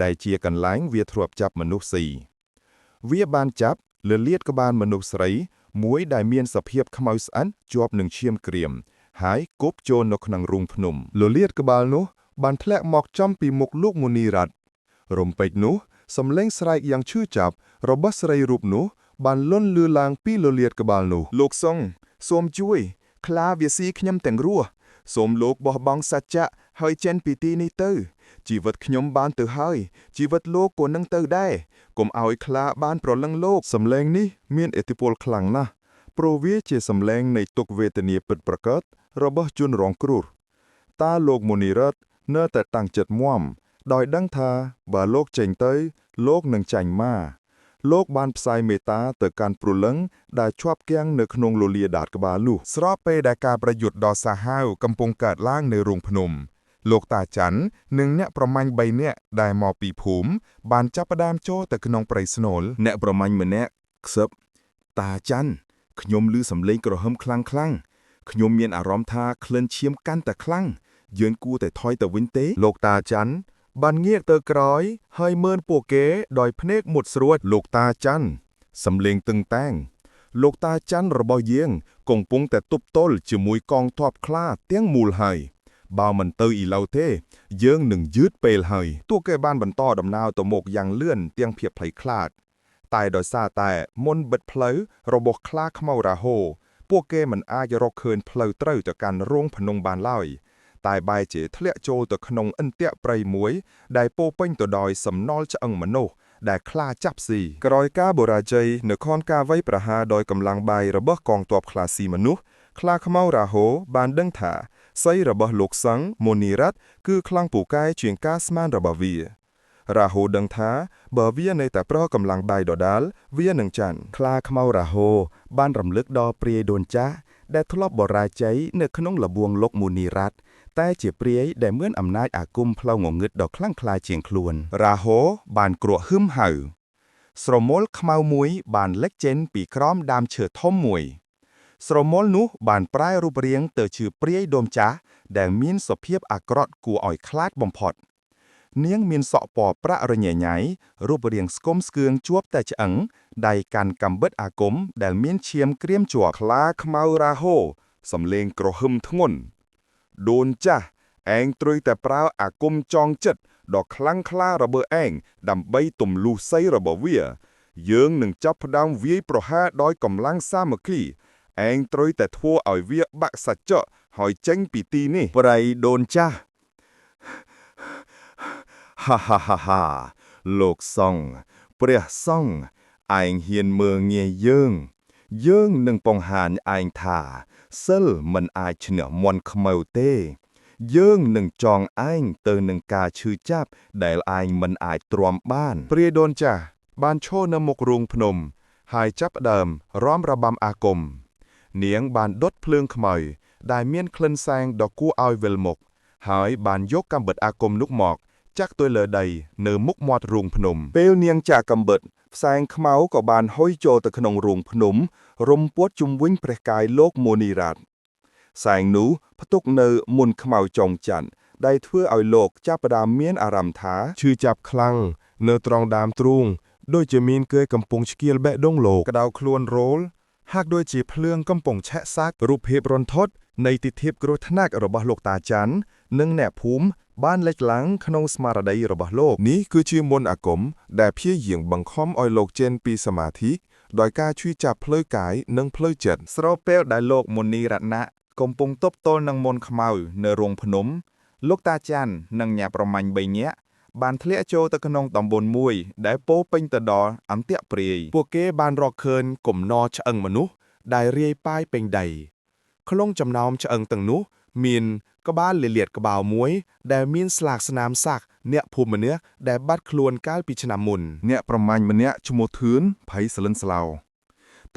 ដែលជាកន្លែងវាធ្លាប់ចាប់មនុស្សស៊ីវាបានចាប់លើលាតក្បាលមនុស្សស្រីមួយដែលមានសភាពខ្មៅស្អិតជាប់នឹងឈាមក្រៀមហើយគប់ចូលនៅក្នុងរូងភ្នំលើលាតក្បាលនោះបានធ្លាក់មកចំពីមុខលោកមុនីរ័ត្នរំពេចនោះសំឡេងស្រែកយ៉ាងឈឺចាប់របស់ស្រីរូបនោះបានលន់លឺឡើងពីលើលាតក្បាលនោះលោកសុងសូមជួយខ្លាវាស៊ីខ្ញុំទាំងរស់សូមលោកបោះបង់សច្ចៈហើយចេញពីទីនេះទៅ ជីវិតខ្ញុំបានទៅហើយជីវិតលោកក៏នឹងទៅដែរកុំឲ្យខ្លាបានប្រលឹងលោកសំឡេងនេះមានឥទ្ធិពលខ្លាំងណាស់ព្រោះវាជាសំឡេងនៃទុក្ខវេទនាពិតប្រាកដរបស់ជនរងគ្រោះតាលោកមូនីរ៉ាត់នៅតែតាំងចិត្តមាំដោយដឹងថាបើលោកចេញទៅលោកនឹងចាញ់ម៉ាលោកបានផ្សាយមេត្តាទៅកាន់ព្រលឹងដែលជាប់គាំងនៅក្នុងលលាដាតក្បាលនោះស្របពេលដែលការប្រយុទ្ធដ៏សាហាវកំពុងកើតឡើងនៅរូងភ្នំលោកតាច័ន្ទនិងអ្នកប្រមាញ់3នាក់ដែលមកពីភូមិបានចាប់ផ្ដើមចូលទៅក្នុងព្រៃស្នូលអ្នកប្រមាញ់ម្នាក់ខ្សឹបតាច័ន្ទខ្ញុំឮសំឡេងក្រហមខ្លាំងខ្ញុំមានអារម្មណ៍ថាក្លិនឈាមកាន់តែខ្លាំងយើងគួរតែថយទៅវិញទេលោកតាច័ន្ទបានងាកទៅក្រោយហើយមើលពួកគេដោយភ្នែកមុតស្រួចលោកតាច័ន្ទសំឡេងតឹងតែងលោកតាច័ន្ទរបស់យើងកំពុងតែទប់ទល់ជាមួយកងទ័ពខ្លាទាំងមូលហើយបើមិនទៅឥឡូវទេយើងនឹងយឺតពេលហើយពួកគេបានបន្តដំណើរទៅមុខយ៉ាងលឿនទាំងភាពភ័យខ្លាចតែដោយសារតែមុនបិទផ្លូវរបស់ខ្លាខ្មៅរ៉ាហូពួកគេមិនអាចរកឃើញផ្លូវត្រូវទៅកាន់រោងភ្នំបានឡើយតែបែរជាធ្លាក់ចូលទៅក្នុងអន្ទាក់ព្រៃមួយដែលពោពេញទៅដោយសំណល់ឆ្អឹងមនុស្សដែលខ្លាចាប់ស៊ីក្រោយការបូរាជ័យនៅខនការវ័យប្រហារដោយកម្លាំងបាយរបស់កងទ័ពខ្លាស៊ីមនុស្សខ្លាខ្មៅរ៉ាហូបានដឹងថាស្រីរបស់លោកសង្ឃមូនីរ៉ាត់គឺខ្លាំងពូកែជាងការស្មានរបស់វារ៉ាហូដឹងថាបើវានៅតែប្រកម្លាំងបាយដដាលវានឹងចាន់ខ្លាខ្មៅរ៉ាហូបានរំលឹកដល់ព្រាយដូនចាស់ដែលធ្លាប់បរាជ័យនៅក្នុងលបួងលោកមូនីរ៉ាត់តែជាព្រាយដែលមានអំណាចអាគមផ្លូវងងឹតដ៏ខ្លាំងក្លាជាងខ្លួនរ៉ាហូបានគ្រក់ហឹមហៅស្រមោលខ្មៅមួយបានលេចចេញពីក្រោមដើមឈើធំមួយស្រមោលនោះបានប្រែរូបរាងទៅជាព្រាយដូនចាស់ដែលមានសភាពអាក្រក់គួរឲ្យខ្លាចបំផុតនាងមានសក់ពណ៌ប្រាក់រញ៉េញ៉ៃរូបរាងស្គមស្គឿងជាប់តែឆ្អឹងដៃកាន់កាំបិតអាគមដែលមានឈាមក្រៀមជាប់ខ្លាខ្មៅរ៉ាហូសំលេងក្រហឹមធ្ងន់ដូនចាស់ឯងត្រួយតែប្រើអាគមចងចិត្តដ៏ខ្លាំងក្លារបស់ឯងដើម្បីទម្លុះសីរបស់វាយើងនឹងចាប់ផ្ដើមវាយប្រហារដោយកម្លាំងសាមគ្គីឯងត្រួយតែធ្វើឲ្យវាបាក់សាច់ចកហើយចេញពីទីនេះប្រៃដូនចាស់ហាលោកសង្ឃព្រះសង្ឃឯងហ៊ានមើងងាយយើងនឹងបង្ហាញឯងថាសិលមិនអាចឈ្នះមន់ខ្មៅទេយើងនឹងចងឯងទៅនឹងការឈឺចាប់ដែលឯងមិនអាចទ្រាំបានព្រាយដូនចាស់បានឈរនៅមុខរូងភ្នំហើយចាប់ផ្ដើមរាំរបាំអាគមនាងបានដុតភ្លើងខ្មៅដែលមានក្លិនសែងដ៏គួរឲ្យវិលមុខហើយបានយកកាំបិតអាគមនោះមកចាក់ទៅលើដីនៅមុខមាត់រូងភ្នំពេលនាងចាក់កាំបិតផ្សែងខ្មៅក៏បានហុយចូលទៅក្នុងរូងភ្នំរុំព័ទ្ធជុំវិញព្រះកាយលោកមូនីរ៉ាត់ផ្សែងនោះផ្ទុកនៅមុនខ្មៅចុងច័ន្ទដែលធ្វើឲ្យលោកចាប់ផ្ដើមមានអារម្មណ៍ថាឈឺចាប់ខ្លាំងនៅត្រង់ដើមទ្រូងដូចជាមានគេកំពុងឆ្កៀលបេះដូងលោកក្តៅខ្លួនរោលហាក់ដូចជាភ្លើងកំពុងឆាក់សាក់រូបភាពរន្ធត់នៃទិដ្ឋិគ្រោះថ្នាក់របស់លោកតាច័ន្ទនិងអ្នកភូមិបានលេចឡើងក្នុងស្មារតីរបស់លោកនេះគឺជាមន្តអាគមដែលព្យាយាមបង្ខំឲ្យលោកចេញពីសមាធិដោយការឈឺចាប់ផ្លូវកាយនិងផ្លូវចិត្តស្របពេលដែលលោកមូនីរតនៈកំពុងទប់ទល់នឹងមន្តខ្មៅនៅរោងភ្នំលោកតាច័ន្ទនិងអ្នកប្រមាញ់3នាក់បានធ្លាក់ចូលទៅក្នុងតំបន់មួយដែលពោពេញទៅដោយអន្ទាក់ព្រាយពួកគេបានរកឃើញគំនរឆ្អឹងមនុស្សដែលរាយប៉ាយពេញដីក្នុងចំណោមឆ្អឹងទាំងនោះមានក្បាលលាលាតក្បាលមួយដែលមានស្លាកស្នាមសាក់អ្នកភូមិម្នាក់ដែលបាត់ខ្លួនកាលពីឆ្នាំមុនអ្នកប្រមាញ់ម្នាក់ឈ្មោះធឿនភ័យសលិនស្លោ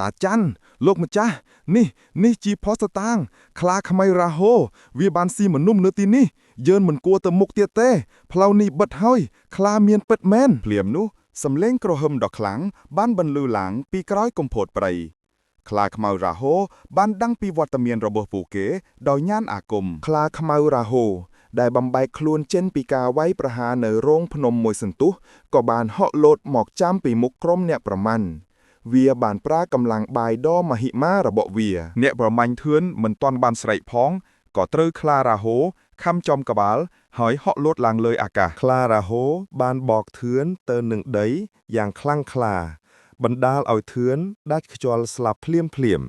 តាច័ន្ទលោកម្ចាស់នេះជាផសតាងខ្លាខ្មៅរ៉ាហូវាបានស៊ីមនុស្សនៅទីនេះយើងមិនគួរទៅមុខទៀតទេផ្លូវនេះបិទហើយខ្លាមានពិតមែនភ្លាមនោះសំឡេងក្រហមដ៏ខ្លាំងបានបន្លឺឡើងពីក្រោយកំពតព្រៃខ្លាខ្មៅរ៉ាហូបានដឹងពីវត្តមានរបស់ពួកគេដោយញាណអាគមខ្លាខ្មៅរ៉ាហូដែលបំបែកខ្លួនចេញពីការវាយប្រហារនៅរោងភ្នំមួយសន្ទុះក៏បានហក់លោតមកចាំពីមុខក្រុមអ្នកប្រមាញ់វាបានប្រើកម្លាំងបាយដ៏មហិមារបស់វាអ្នកប្រមាញ់ធឿនមិនទាន់បានស្រែកផងក៏ត្រូវខ្លារ៉ាហូខំចំក្បាលហើយហក់លោតឡើងលើអាកាសខ្លារ៉ាហូបានបកធឿនទៅនឹងដីយ៉ាងខ្លាំងក្លាបណ្ដាលឲ្យធឿនដាច់ខ្យល់ស្លាប់ភ្លាម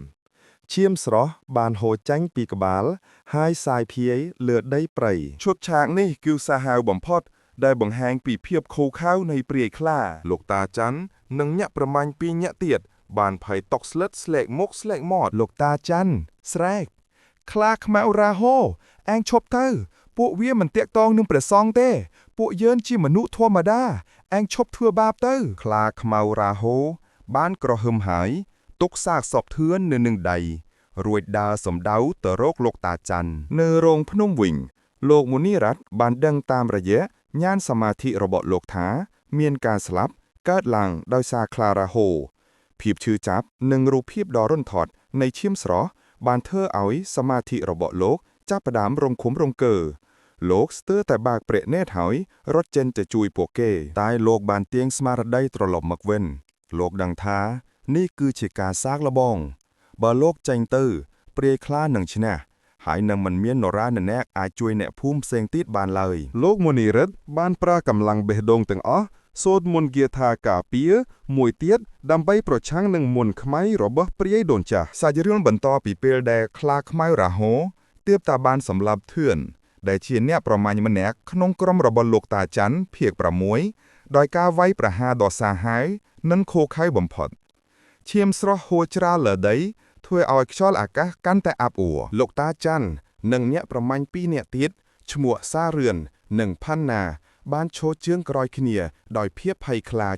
ឈាមស្រស់បានហូរចេញពីក្បាលហើយសាយភាយលើដីព្រៃឈុតឆាកនេះគឺសាហាវបំផុត ដែលបង្ហាញពីភាពខូខៅនៃព្រាយខ្លាលោកតាច័ន្ទនិងញាក់ប្រមាញ់ពីរញាក់ទៀតបានភ័យតក់ស្លិតស្លែកមុខស្លែកមាត់លោកតាច័ន្ទស្រែកខ្លាខ្មៅរាហូអញឈប់ទៅពួកវាមិនតាក់ទងនឹងព្រះសង្ឃទេពួកយើងជាមនុស្សធម្មតាអញឈប់ធ្វើបាបទៅខ្លាខ្មៅរាហូបានក្រហឹមហើយទុកសាកសពធឿននៅនឹងដៃរួចដើរសំដៅទៅរកលោកតាច័ន្ទនៅរោងភ្នំវិញលោកមុនីរ័ត្នបានដឹងតាមរយៈញាណសមាធិរបស់លោកថាមានការស្លាប់កើតឡើងដោយសារខ្លារាហូភាពឈឺចាប់និងរូបភាពដ៏រន្ធត់នៃឈាមស្រស់បានធ្វើឲ្យសមាធិរបស់លោកចាប់ផ្ដើមរងឃុំរងកើលោកស្ទើរតែបើកព្រះនេត្រហើយរត់ចេញទៅជួយពួកគេតែលោកបានទាញស្មារតីត្រឡប់មកវិញលោកដឹងថានេះគឺជាការសាកល្បងបើលោកចេញទៅព្រាយខ្លានឹងឈ្នះហើយនឹងមិនមាននរណាម្នាក់អាចជួយអ្នកភូមិផ្សេងទៀតបានឡើយលោកមុនីរិទ្ធបានប្រើកម្លាំងបេះដូងទាំងអស់សូត្រមន្តគាថាការពារមួយទៀតដើម្បីប្រឆាំងនឹងមន្តខ្មៅរបស់ព្រាយដូនចាស់សាច់រឿងបន្តពីពេលដែលខ្លាខ្មៅរាហូទើបតែបានសម្លាប់ធឿនដែលជាអ្នកប្រមាញ់ម្នាក់ក្នុងក្រុមរបស់លោកតាច័ន្ទភាគ6ដោយការវាយប្រហារដ៏សាហាវនិងឃោរឃៅបំផុតឈាមស្រស់ហួរច្រាលលើដីធ្វើឲ្យខ្យល់អាកាសកាន់តែអាប់អួរលោកតាច័ន្ទនិងអ្នកប្រមាញ់2នាក់ទៀតឈ្មោះសារឿននិងផាន់ណាបានឈរជើងក្រោយគ្នាដោយភាពភ័យខ្លាច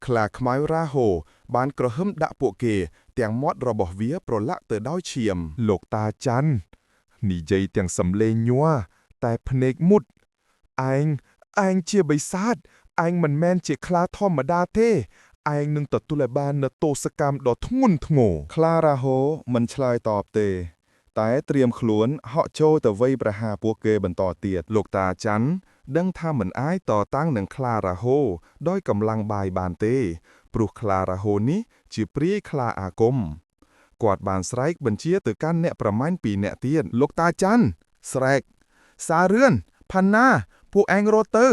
ខ្លាខ្មៅរាហូបានក្រហឹមដាក់ពួកគេទាំងមាត់របស់វាប្រឡាក់ទៅដោយឈាមលោកតាច័ន្ទនិយាយទាំងសំឡេងញ័រតែភ្នែកមុតឯងជាបិសាចឯងមិនមែនជាខ្លាធម្មតាទេឯងនឹងទទួលបាននូវទោសកម្មដ៏ធ្ងន់ធ្ងរខ្លារាហូមិនឆ្លើយតបទេតែត្រៀមខ្លួនហក់ចូលទៅវាយប្រហារពួកគេបន្តទៀតលោកតាច័ន្ទដឹងថាមិនអាចតតាំងនឹងខ្លារាហូដោយកម្លាំងបាយបានទេព្រោះខ្លារាហូនេះជាព្រាយខ្លាអាគមគាត់បានស្រែកបញ្ជាទៅកាន់អ្នកប្រមាញ់2នាក់ទៀតលោកតាច័ន្ទស្រែកសារឿនផាន់ណាពួកឯងរត់ឲ្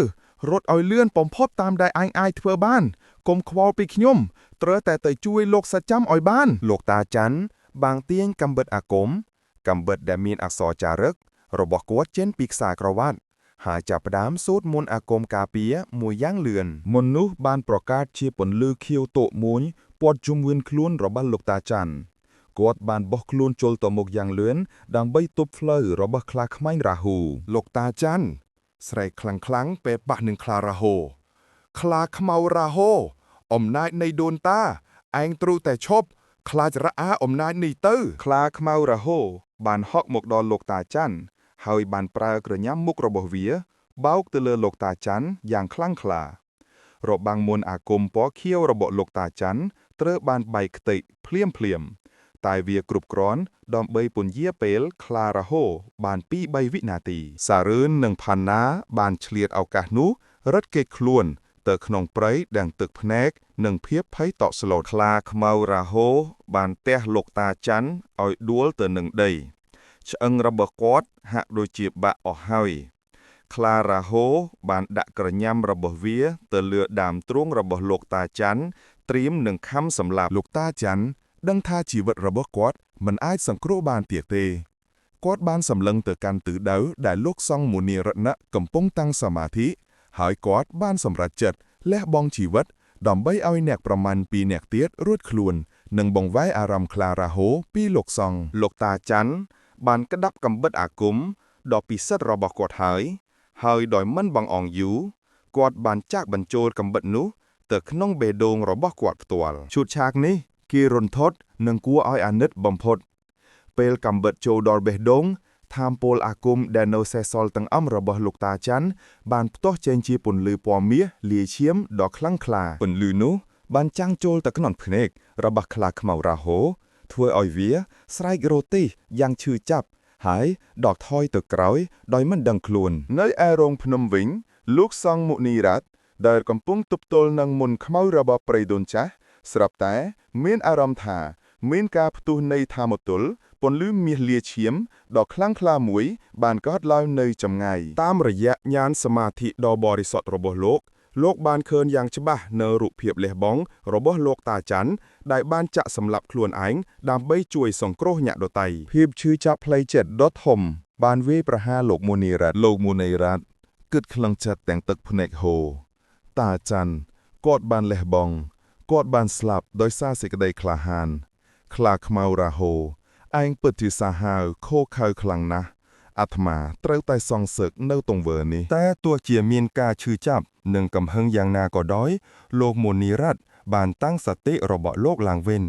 យលឿនបំផុតតាមដែលឯងអាចធ្វើបានកុំខ្វល់ពីខ្ញុំត្រូវតែទៅជួយលោកសច្ចាំឲ្យបានលោកតាច័ន្ទបាងទាញកាំបិតអាគមកាំបិតដែលមានអក្សរចារឹករបស់គាត់ចេញពីខ្សែក្រវ៉ាត់ហើយចាប់ផ្ដើមសូត្រមន្តអាគមការពារមួយយ៉ាងលឿនមន្តនោះបានប្រកាសជាពន្លឺខៀវតូកមួយព័ទ្ធជុំវិញខ្លួនរបស់លោកតាច័ន្ទគាត់បានបោះខ្លួនចូលទៅមុខយ៉ាងលឿនដើម្បីទប់ផ្លូវរបស់ខ្លាខ្មាញ់រាហូលោកតាច័ន្ទស្រែកខ្លាំងៗពេលប៉ះនឹងខ្លារាហូខ្លាខ្មៅរាហូអំណាចនៃដូនតាឯងត្រូវតែឈប់ខ្លាចរអាអំណាចនេះទៅខ្លាខ្មៅរាហូបានហក់មកដល់លោកតាច័ន្ទហើយបានប្រើក្រញាំមុខរបស់វាបោកទៅលើលោកតាច័ន្ទយ៉ាងខ្លាំងក្លារបាំងមន្តអាគមពណ៌ខៀវរបស់លោកតាច័ន្ទត្រូវបានបែកខ្ទេចភ្លាមតែវាគ្រប់គ្រាន់ដើម្បីពន្យាពេលខ្លារាហូបាន 2-3 វិនាទីសារឿននិងផាន់ណាបានឆ្លៀតឱកាសនោះរត់គេចខ្លួនទៅក្នុងព្រៃដែលទឹកភ្នែកនិងភាពភ័យតក់ស្លុតខ្លាខ្មៅរាហូបានទះលោកតាច័ន្ទឲ្យដួលទៅនឹងដីឆ្អឹងរបស់គាត់ហាក់ដូចជាបាក់អស់ហើយខ្លារាហូបានដាក់ក្រញាំរបស់វាទៅលើដើមទ្រូងរបស់លោកតាច័ន្ទត្រៀមនឹងខំសម្លាប់លោកតាច័ន្ទដឹងថាជីវិតរបស់គាត់មិនអាចសង្គ្រោះបានទៀតទេគាត់បានសម្លឹងទៅកាន់ទិសដៅដែលលោកសង្ឃមុនីរតនៈកំពុងតាំងសមាធិហើយគាត់បានសម្រេចចិត្តលះបង់ជីវិតដើម្បីឲ្យអ្នកប្រមាញ់2នាក់ទៀតរួចខ្លួននិងបង្វែរអារម្មណ៍ខ្លារាហូពីលោកសង្ឃលោកតាច័ន្ទបានក្តាប់កាំបិតអាគមដ៏ពិសិដ្ឋរបស់គាត់ហើយដោយមិនបង្អង់យូរគាត់បានចាក់បញ្ចូលកាំបិតនោះទៅក្នុងបេះដូងរបស់គាត់ផ្ទាល់ឈុតឆាកនេះគេរន្ធត់និងគួរឲ្យអាណិតបំផុតពេលកាំបិតចូលដល់បេះដូងថាមពលអាគមដែលនៅសេសសល់ទាំងអំរបស់លោកតាច័ន្ទបានផ្ទុះចេញជាពន្លឺពណ៌មាសលាឈាមដ៏ខ្លាំងក្លាពន្លឺនោះបានចាំងចូលទៅក្នុងភ្នែករបស់ខ្លាខ្មៅរាហូធ្វើឲ្យវាស្រែករទេះយ៉ាងឈឺចាប់ហើយដកថយទៅក្រោយដោយមិនដឹងខ្លួននៅឯរោងភ្នំវិញលោកសង្ឃមុនីរ័ត្នដែលកំពុងទប់ទល់នឹងមន្តខ្មៅរបស់ព្រៃដូនចាស់ស្រាប់តែមានអារម្មណ៍ថាមានការផ្ទុះនៃថាមពលពន្លឺមាសលាឈាមដ៏ខ្លាំងក្លាមួយបានកើតឡើងនៅចម្ងាយតាមរយៈញាណសមាធិដ៏បរិសុទ្ធរបស់លោកបានឃើញយ៉ាងច្បាស់នៅរូបភាពលះបង់របស់លោកតាច័ន្ទដែលបានចាក់សម្លាប់ខ្លួនឯងដើម្បីជួយសង្គ្រោះអ្នកដទៃភាពឈឺចាប់ផ្លូវចិត្តដ៏ធំបានវាយប្រហារលោកមុនីរ័ត្ន គិតខ្លាំងចិត្តទាំងទឹកភ្នែកហូរតាចាន់គាត់បានលះបង់គាត់បានស្លាប់ដោយសារសេចក្តីក្លាហានខ្លាខ្មៅរ៉ាហូឯងពិតជាសាហាវខូខើខ្លាំងណាស់អាត្មាត្រូវតែសងសឹកនៅទង្វើនេះតែទោះជាមានការឈឺចាប់និងកំហឹងយ៉ាងណាក៏ដោយលោកមូនីរ៉ាត់បានតាំងសតិរបស់លោកឡើងវិញ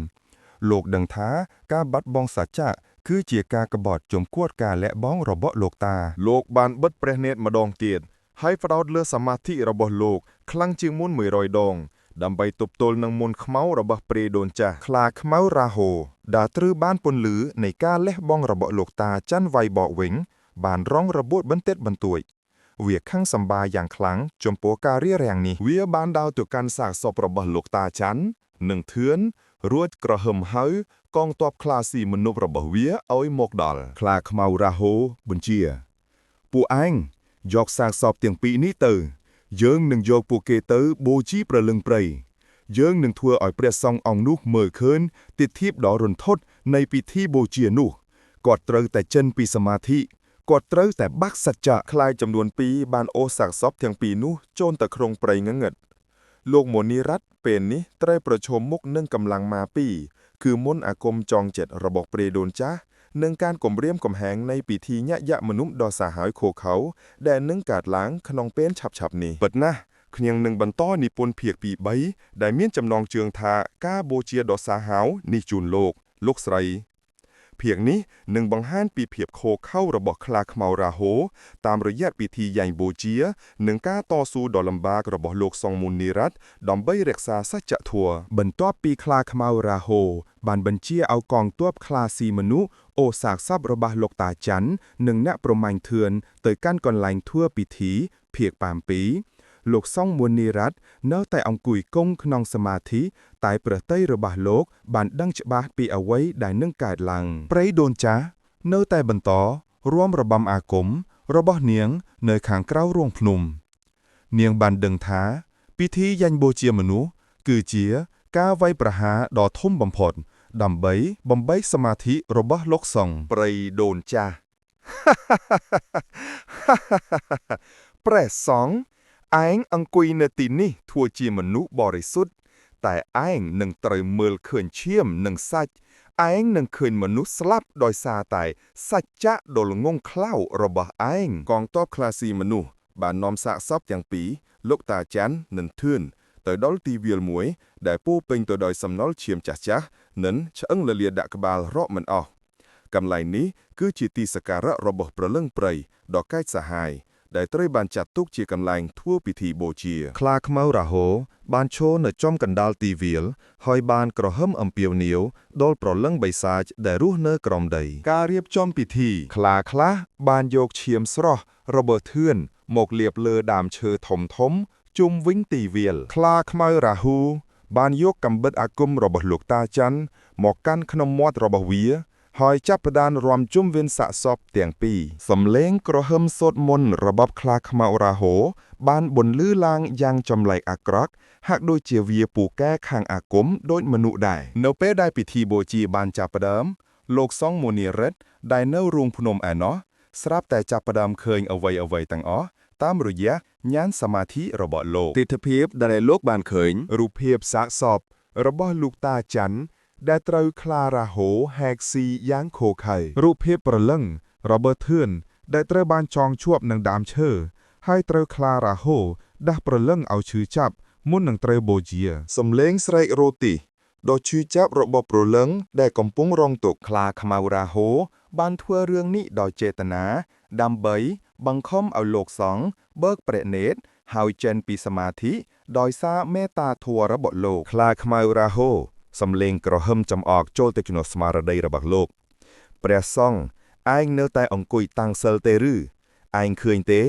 លោកដឹងថាការបាត់បង់សច្ចៈគឺជាការក្បត់ចំពោះការលះបង់របស់លោកតាលោកបានបិទព្រះនេត្រម្ដងទៀតហើយផ្ដោតលើសមាធិរបស់លោកខ្លាំងជាងមុន100ដងដើម្បីទប់ទល់នឹងមន្តខ្មៅរបស់ព្រាយដូនចាស់ខ្លាខ្មៅរ៉ាហូដែលត្រូវបានពន្លឺនៃការលះបង់របស់លោកតាច័ន្ទវៃបកវិញបានរងរបួសបន្តិចបន្តួចវាខឹងសម្បាយ៉ាងខ្លាំងចំពោះការរារាំងនេះវាបានដើរទៅកាន់សាកសពរបស់លោកតាច័ន្ទនិងធឿនរួចក្រហមហៅកងទ័ពខ្លាស៊ីមនុស្សរបស់វាឲ្យមកដល់ខ្លាខ្មៅរ៉ាហូបញ្ជាពួកឯងយកសាកសពទាំងពីរនេះទៅយើងនឹងយកពួកគេទៅបូជាព្រលឹងព្រៃយើងនឹងធ្វើឲ្យព្រះសង្ឃអង្គនោះមើលឃើញទិដ្ឋិដ៏រន្ធត់នៃពិធីបូជានោះគាត់ត្រូវតែចេញពីសមាធិគាត់ត្រូវតែបាក់សច្ចៈខ្លាយចំនួន2បានអូសសាកសពទាំងពីរនោះចូលទៅក្នុងព្រៃងងឹតលោកមូនីរ៉ាត់ពេលនេះត្រូវប្រឈមមុខនឹងកម្លាំងម៉ាពីគឺមន្តអាគមចងចិត្តរបស់ព្រាយដូនចាស់និងការគំរាមកំហែងនៃពិធីញាក់យៈមនុស្សដ៏សាហាវខូខើដែលនឹងកើតឡើងក្នុងពេលឆាប់ៗនេះពិតណាស់ខ្ញុំនឹងបន្តនិពន្ធភាគទី3ដែលមានចំណងជើងថាការបូជាដ៏សាហាវនេះជូនលោកស្រីភាគនេះនឹងបង្ហាញពីភាពខូខើរបស់ខ្លាខ្មៅរ៉ាហូតាមរយៈពិធីយ៉ែងបូជានិងការតស៊ូដ៏លំបាករបស់លោកសង្ឃមូនីរ៉ាត់ដើម្បីរក្សាសច្ចធម៌បន្ទាប់ពីខ្លាខ្មៅរ៉ាហូបានបញ្ជាឲ្យកងទ័ពខ្លាស៊ីមនុស្សអូសាកសពរបស់លោកតាច័ន្ទនិងអ្នកប្រមាញ់ធឿនទៅកាន់កន្លែងធ្វើពិធីភាគប៉ាំពីលោកសង្ឃមូនីរ៉ាត់នៅតែអង្គុយគង់ក្នុងសមាធិតែព្រះទ័យរបស់លោកបានដឹងច្បាស់ពីអ្វីដែលនឹងកើតឡើងព្រៃដូនចាស់នៅតែបន្តរួមរបាំអាគមរបស់នាងនៅខាងក្រៅរូងភ្នំនាងបានដឹងថាពិធីយ៉ាញ់បូជាមនុស្សគឺជាការវាយប្រហារដ៏ធំបំផុតដើម្បីបំបីសមាធិរបស់លោកសង្ឃព្រៃដូនចាស់ព្រះសង្ឃឯងអង្គុយនៅទីនេះធ្វើជាមនុស្សបរិសុទ្ធតែឯងនឹងត្រូវមើលឃើញឈាមនិងសាច់ឯងនឹងឃើញមនុស្សស្លាប់ដោយសារតែសច្ចៈដ៏ល្ងង់ខ្លៅរបស់ឯងកងទ័ពខ្លាស៊ីមនុស្សបាននាំសាកសពទាំងពីរលោកតាច័ន្ទនិងធឿនទៅដល់ទីវាលមួយដែលពោពេញទៅដោយសំណល់ឈាមចាស់ៗនិងឆ្អឹងលលាដាក់ក្បាលរកមិនអស់កន្លែងនេះគឺជាទីសក្ការៈរបស់ព្រលឹងព្រៃដ៏កាចសាហាវដែលត្រូវបានចាត់ទុកជាកន្លែងធ្វើពិធីបូជាខ្លាខ្មៅរ៉ាហូបានឈរនៅចំកណ្ដាលទីវាលហើយបានក្រហមអំពាវនាវដល់ប្រលឹងបិសាចដែលរស់នៅក្រោមដីការរៀបចំពិធីខ្លាខ្លះបានយកឈាមស្រស់របស់ធឿនមកលាបលើដើមឈើធំជុំវិញទីវាលខ្លាខ្មៅរ៉ាហូបានយកកាំបិតអាគមរបស់លោកតាច័ន្ទមកកាន់ក្នុងមាត់របស់វាហើយចាប់ផ្ដើមរាំជុំវិញសាកសពទាំងពីរសំឡេងក្រហមសូត្រមន្តរបស់ខ្លាខ្មៅរ៉ាហូបានបន្លឺឡើងយ៉ាងចម្លែកអាក្រក់ហាក់ដូចជាវាពូកែខាងអាគមដូចមនុស្សដែរនៅពេលដែលពិធីបូជាបានចាប់ផ្ដើមលោកសង្ឃមូនីរ៉ាត់ដែលនៅរូងភ្នំឯណោះស្រាប់តែចាប់ផ្ដើមឃើញអ្វីទាំងអស់តាមរយៈញាណសមាធិរបស់លោកទិដ្ឋភាពដែលលោកបានឃើញរូបភាពសាកសពរបស់លោកតាច័ន្ទដែលត្រូវខ្លារ៉ាហូហែកស៊ីយ៉ាងខូខើរូបភាពប្រលឹងរបស់ធឿនដែលត្រូវបានចងជាប់នឹងដើមឈើហើយត្រូវខ្លារ៉ាហូដាស់ប្រលឹងឲ្យឈឺចាប់មុននឹងត្រូវបូជាសំឡេងស្រែករ៉ូទីដ៏ឈឺចាប់របស់ប្រលឹងដែលកំពុងរងទុក្ខខ្លាខ្មៅរ៉ាហូបានធ្វើរឿងនេះដោយចេតនាដើម្បីបង្ខំឲ្យលោកសង្ឃបើកព្រះនេត្រហើយចេញពីសមាធិដោយសារមេត្តាធម៌របស់លោកខ្លាខ្មៅរ៉ាហូសំឡេងក្រហមចំអកចូលទៅក្នុងស្មារតីរបស់លោកព្រះសង្ឃឯងនៅតែអង្គុយតាំងសិលទេឬឯងឃើញទេ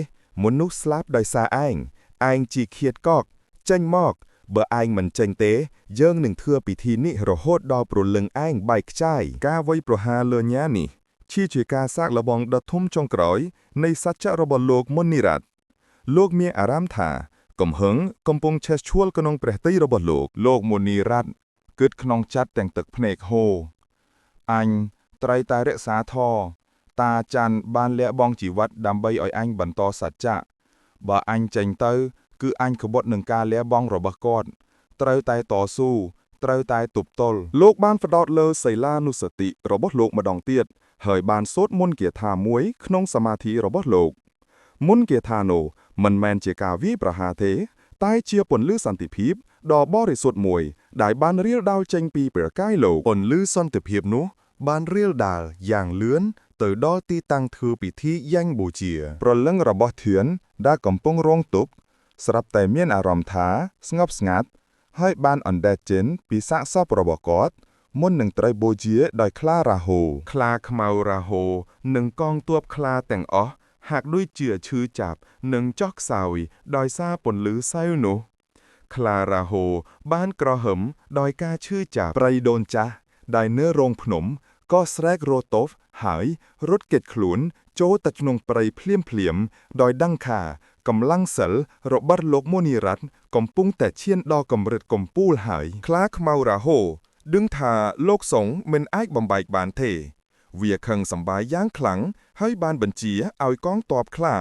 មនុស្សស្លាប់ដោយសារឯងជាឃាតកកចេញមកបើឯងមិនចេញទេយើងនឹងធ្វើពិធីនេះរហូតដល់ព្រលឹងឯងបែកខ្ចាយការវាយប្រហារលើញានេះជាការសាកល្បងដ៏ធំចុងក្រោយនៃសច្ចៈរបស់លោកមូនីរ៉ាត់លោកមានអារម្មណ៍ថាកំហឹងកំពុងឆេះឆួលក្នុងព្រះទ័យរបស់លោកមូនីរ៉ាត់គិតក្នុងចិត្តទាំងទឹកភ្នែកហូរអញត្រូវតែរក្សាធម៌តាច័ន្ទបានលះបង់ជីវិតដើម្បីឲ្យអញបន្តសច្ចៈ បើអញចេញទៅគឺអញក្បត់នឹងការលះបង់របស់គាត់ត្រូវតែតស៊ូត្រូវតែទប់ទល់លោកបានផ្ដោតលើសីលានុសតិរបស់លោកម្ដងទៀតហើយបានសូត្រមន្តគាថាមួយក្នុងសមាធិរបស់លោកមន្តគាថានោះមិនមែនជាការវាយប្រហារទេតែជាពន្លឺសន្តិភាពដ៏បរិសុទ្ធមួយដែលបានរៀលដាលចេញពីព្រះកាយលោកពន្លឺសន្តិភាពនោះបានរៀលដាលយ៉ាងលឿនទៅដល់ទីតាំងធ្វើពិធីយ៉ាងបូជាប្រលឹងរបស់ធឿនដែលកំពុងរងទុក្ខស្រាប់តែមានអារម្មណ៍ថាស្ងប់ស្ងាត់ហើយបានអណ្ដែតចេញពីសាកសពរបស់គាត់មុននឹងត្រូវបូជាដោយខ្លារាហូខ្លាខ្មៅរាហូនិងកងទ័ពខ្លាទាំងអស់ហាក់ដូចជាឈឺចាប់និងចុះខ្សោយដោយសារពន្លឺសែវនោះខ្លារាហូបានក្រហមដោយការឈឺចាប់ព្រៃដូនចាស់ដែលនៅរោងភ្នំក៏ស្រែករោទោសហើយរត់គេចខ្លួនចូលទៅក្នុងព្រៃភ្លាមៗដោយដឹងថាកម្លាំងសិលរបស់លោកមុនីរ័ត្នកំពុងតែឈានដល់កម្រិតកំពូលហើយខ្លាខ្មៅរាហូដឹងថាលោកសង្ឃមិនអាចបំបែកបានទេវាខឹងសម្បាយយ៉ាងខ្លាំងហើយបានបញ្ជាឲ្យកងទ័ពខ្លា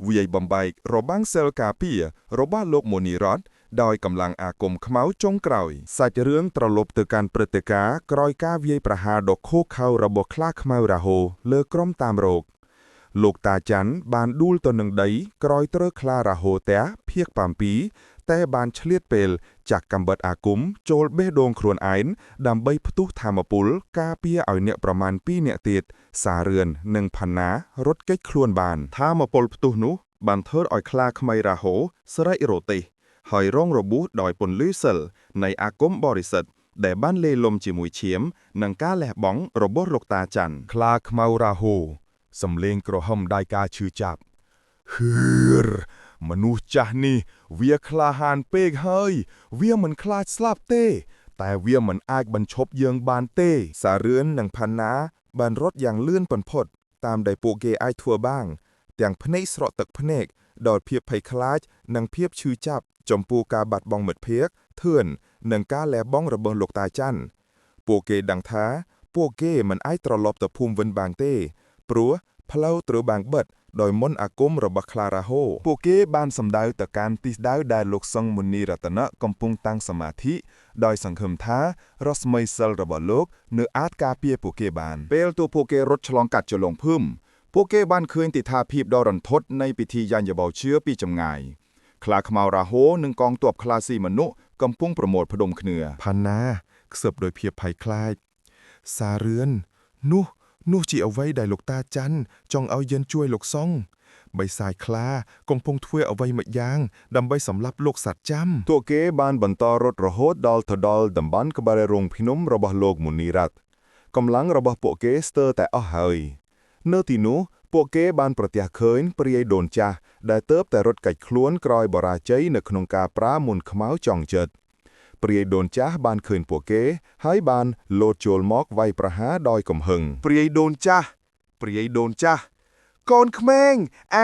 វាយបំបែករបាំងសិលការពាររបស់លោកមុនីរ័ត្នដោយកម្លាំងអាគមខ្មៅចុងក្រោយសាច់រឿងត្រឡប់ទៅកាន់ព្រឹត្តិការណ៍ក្រោយការវាយប្រហារដ៏ឃោរឃៅរបស់ខ្លាខ្មៅរាហូលើក្រុមតាមរោគលោកតាច័ន្ទបានដួលទៅនឹងដីក្រោយត្រូវខ្លារាហូទះភៀក7តែបានឆ្លៀតពេលចាក់កាំបិតអាគមចូលបេះដូងខ្លួនឯងដើម្បីផ្ទុះធម្មពលការពារឲ្យអ្នកប្រមាណ2នាក់ទៀតសារឿននិងផាណារត់គេចខ្លួនបានធម្មពលផ្ទុះនោះបានធ្វើឲ្យខ្លាខ្មៅរាហូស្រែករទេះហើយរងរបួសដោយពន្លឺសិលនៃអាគមបរិសុទ្ធដែលបានលេលំជាមួយឈាមនិងការលះបង់របស់លោកតាច័ន្ទខ្លាខ្មៅរាហូសំលេងក្រហមដោយការឈឺចាប់ហឺរមនុស្សចាស់នេះវាក្លាហានពេកហើយវាមិនខ្លាចស្លាប់ទេតែវាមិនអាចបញ្ឈប់យើងបានទេសារឿននិងផាណាបានរត់យ៉ាងលឿនបំផុតតាមដែលពួកគេអាចធ្វើបានទាំងភ្នែកស្រក់ទឹកភ្នែកដោយភាពភ័យខ្លាចនិងភាពឈឺចាប់ចំពោះការបាត់បង់មិត្តភក្តិធឿននិងការលះបង់របស់លោកតាច័ន្ទពួកគេដឹងថាពួកគេមិនអាចត្រឡប់ទៅភូមិវិញបានទេព្រោះផ្លូវត្រូវបានបិទដោយមន្តអាគមរបស់ខ្លារាហូពួកគេបានសម្ដៅទៅកាន់ទិសដៅដែលលោកសង្ឃមុនីរតនៈកំពុងតាំងសមាធិដោយសង្ឃឹមថារស្មីសិលរបស់លោកនៅអាចការពារពួកគេបានពេលទូពួកគេរត់ឆ្លងកាត់ជលងភូមិពួកគេបានឃើញទិដ្ឋាភាពដ៏រន្ធត់នៃពិធីយ៉ាញ់បោជឿពីចម្ងាយខ្លាខ្មៅរាហូនិងកងទ័ពខ្លាស៊ីមនុស្សកំពុងប្រមូលផ្ដុំគ្នាផាណាខ្សឹបដោយភាពភ័យខ្លាចសារឿននោះជាអ្វីដែលលោកតាច័ន្ទចង់ឲ្យយើងជួយលោកសង្ឃបិសាចខ្លាកំពុងធ្វើអ្វីមួយយ៉ាងដើម្បីសម្លាប់លោកសត្វចាំពួកគេបានបន្តរត់រហូតដល់ទៅដល់តំបន់ក្បែររោងភ្នំរបស់លោកមុនីរ័ត្នកម្លាំងរបស់ពួកគេស្ទើរតែអស់ហើយនៅទីនោះពួកគេបានប្រទះឃើញព្រាយដូនចាស់ដែលទើបតែរត់គេចខ្លួនក្រោយបរាជ័យនៅក្នុងការប្រាមន្តខ្មៅចង់ចិត្តព្រាយដូនចាស់បានឃើញពួកគេហើយបានលោតចូលមកវាយប្រហារដោយកំហឹងព្រាយដូនចាស់កូនក្មេង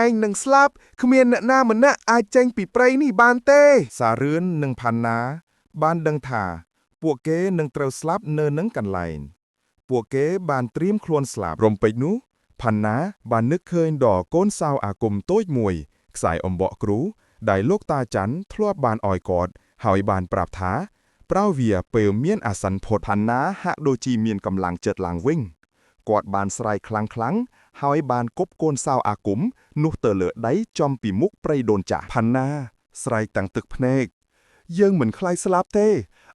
ឯងនឹងស្លាប់គ្មានអ្នកណាម្នាក់អាចចេញពីព្រៃនេះបានទេសារឿននិងផាណាបានដឹងថាពួកគេនឹងត្រូវស្លាប់នៅនឹងកន្លែងពួកគេបានត្រៀមខ្លួនស្លាប់រំពេចនោះផាណាបាននឹកឃើញដល់កូនសៅអាគមតូចមួយខ្សែអំបក់គ្រូដែលលោកតាច័ន្ទធ្លាប់បានឲ្យគាត់ហើយបានប្រាប់ថាប្រៅវាពេលមានអាសន្នផុតផាណាហាក់ដូចជាមានកម្លាំងចិត្តឡើងវិញគាត់បានស្រែកខ្លាំងហើយបានគប់កូនសៅអាគមនោះទៅលើដៃចំពីមុខព្រៃដូនចាស់ផាណាស្រែកតាំងទឹកភ្នែកយើងមិនខ្លាចស្លាប់ទេ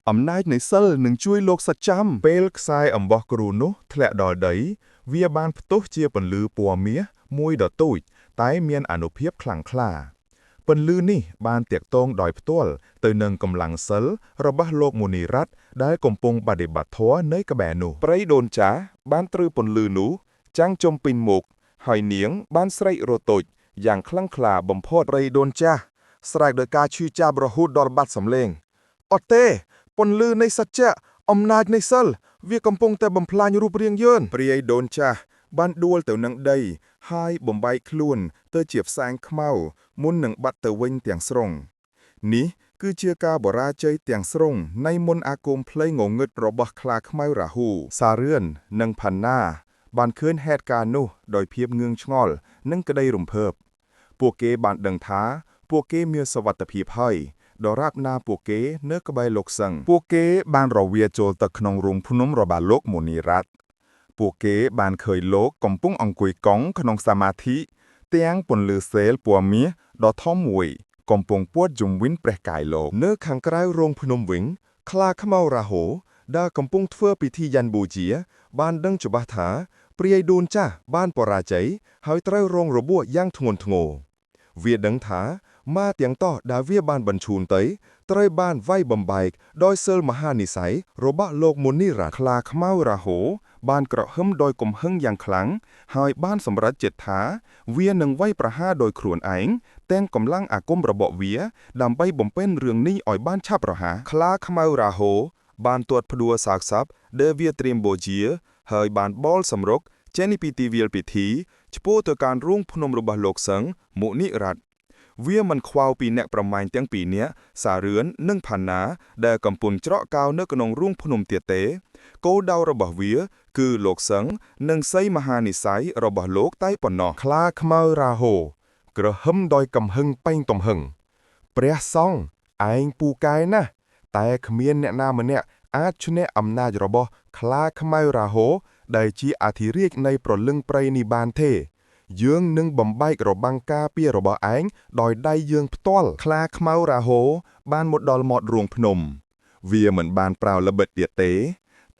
អំណាចនៃសិលនឹងជួយលោកសច្ចាំពេលខ្សែអំបោះគ្រូនោះធ្លាក់ដល់ដីវាបានផ្ទុះជាពន្លឺពណ៌មាសមួយដ៏ទូចតែមានអានុភាពខ្លាំងក្លាពន្លឺនេះបានទាក់ទងដោយផ្ទាល់ទៅនឹងកម្លាំងសិលរបស់លោកមុនីរ័ត្នដែលកំពុងបដិបត្តិធម៌នៅក្បែរនោះព្រៃដូនចាស់បានត្រូវពន្លឺនោះចាំងជុំពេញមុខហើយនាងបានស្រែករត់តូចយ៉ាងខ្លាំងក្លាបំផុតព្រៃដូនចាស់ស្រែកដោយការឈឺចាប់រហូតដល់បាត់សំឡេងអត់ទេពន្លឺនៃសច្ចៈអំណាចនៃសិលវាកំពុងតែបំផ្លាញរូបរាងយើងព្រាយដូនចាស់បានដួលទៅនឹងដីហើយបំបែកខ្លួនទៅជាផ្សែងខ្មៅមុននឹងបាត់ទៅវិញទាំងស្រុងនេះគឺជាការបរាជ័យទាំងស្រុងនៃមន្តអាគមភ្លេងងងឹតរបស់ខ្លាខ្មៅរាហូសារឿននិងផាណាបានឃើញហេតុការណ៍នោះដោយភាពងឿងឆ្ងល់និងក្តីរំភើបពួកគេបានដឹងថា ពួកគេមានសវត្ថិភាពហើយដរាបណាពួកគេនៅក្បែរលោកសឹងពួកគេបានរវាចូលទៅក្នុងរូងភ្នំរបស់លោកមុនីរ័ត្នពួកគេបានឃើញលោកកំពុងអង្គុយកង់ក្នុងសមាធិទាំងពន្លឺសេលពណ៌មាសដ៏ធំមួយកំពុងពួតជុំវិញព្រះកាយលោកនៅខាងក្រៅរោងភ្នំវិញខ្លាខ្មៅរាហូដែលកំពុងធ្វើពិធីយ័ន្តបូជាបានដឹងច្បាស់ថាព្រាយដួនចាស់បានបរាជ័យហើយត្រូវរងរបួសយ៉ាងធ្ងន់ធ្ងរវាដឹងថាម៉ាទាំងតោះដែលវាបានបញ្ជូនទៅត្រូវបានវាយបំបែកដោយសិលមហានិស័យរបស់លោកមុនីរ័ត្នខ្លាខ្មៅរាហូបានក្រហមដោយកំហឹងយ៉ាងខ្លាំងហើយបានសម្រេចចិត្តថាវានឹងវាយប្រហារដោយខ្លួនឯងទាំងកម្លាំងអាគមរបស់វាដើម្បីបំពេញរឿងនេះឲ្យបានឆាប់រហ័សខ្លាខ្មៅរាហូបានទាត់ផ្ដួលសាកសពដែលវាត្រៀមបូជាហើយបានបលសម្រុកចេញពីទីវាលពិធីឆ្ពោះទៅកាន់រូងភ្នំរបស់លោកសឹងមុនីរ័ត្នវាមិនខ្វល់ពីអ្នកប្រមាញ់ទាំងពីរនាក់សារឿននិងផាណាដែលកំពុងច្រកកៅនៅក្នុងរូងភ្នំទៀតទេគោលដៅរបស់វាគឺលោកសឹងនិងសីមហានិស័យរបស់លោកតែប៉ុណ្ណោះខ្លាខ្មៅរាហូក្រហមដោយកំហឹងពេញទំហឹងព្រះសង្ឃឯងពូកែណាស់តែគ្មានអ្នកណាម្នាក់អាចឈ្នះអំណាចរបស់ខ្លាខ្មៅរាហូដែលជាអធិរាជនៃប្រលឹងព្រៃនេះបានទេយើងនឹងបំបែករបាំងការពាររបស់ឯងដោយដៃយើងផ្ទាល់ខ្លាខ្មៅរាហូបានមកដល់មាត់រូងភ្នំវាមិនបានប្រៅល្បិតទៀតទេ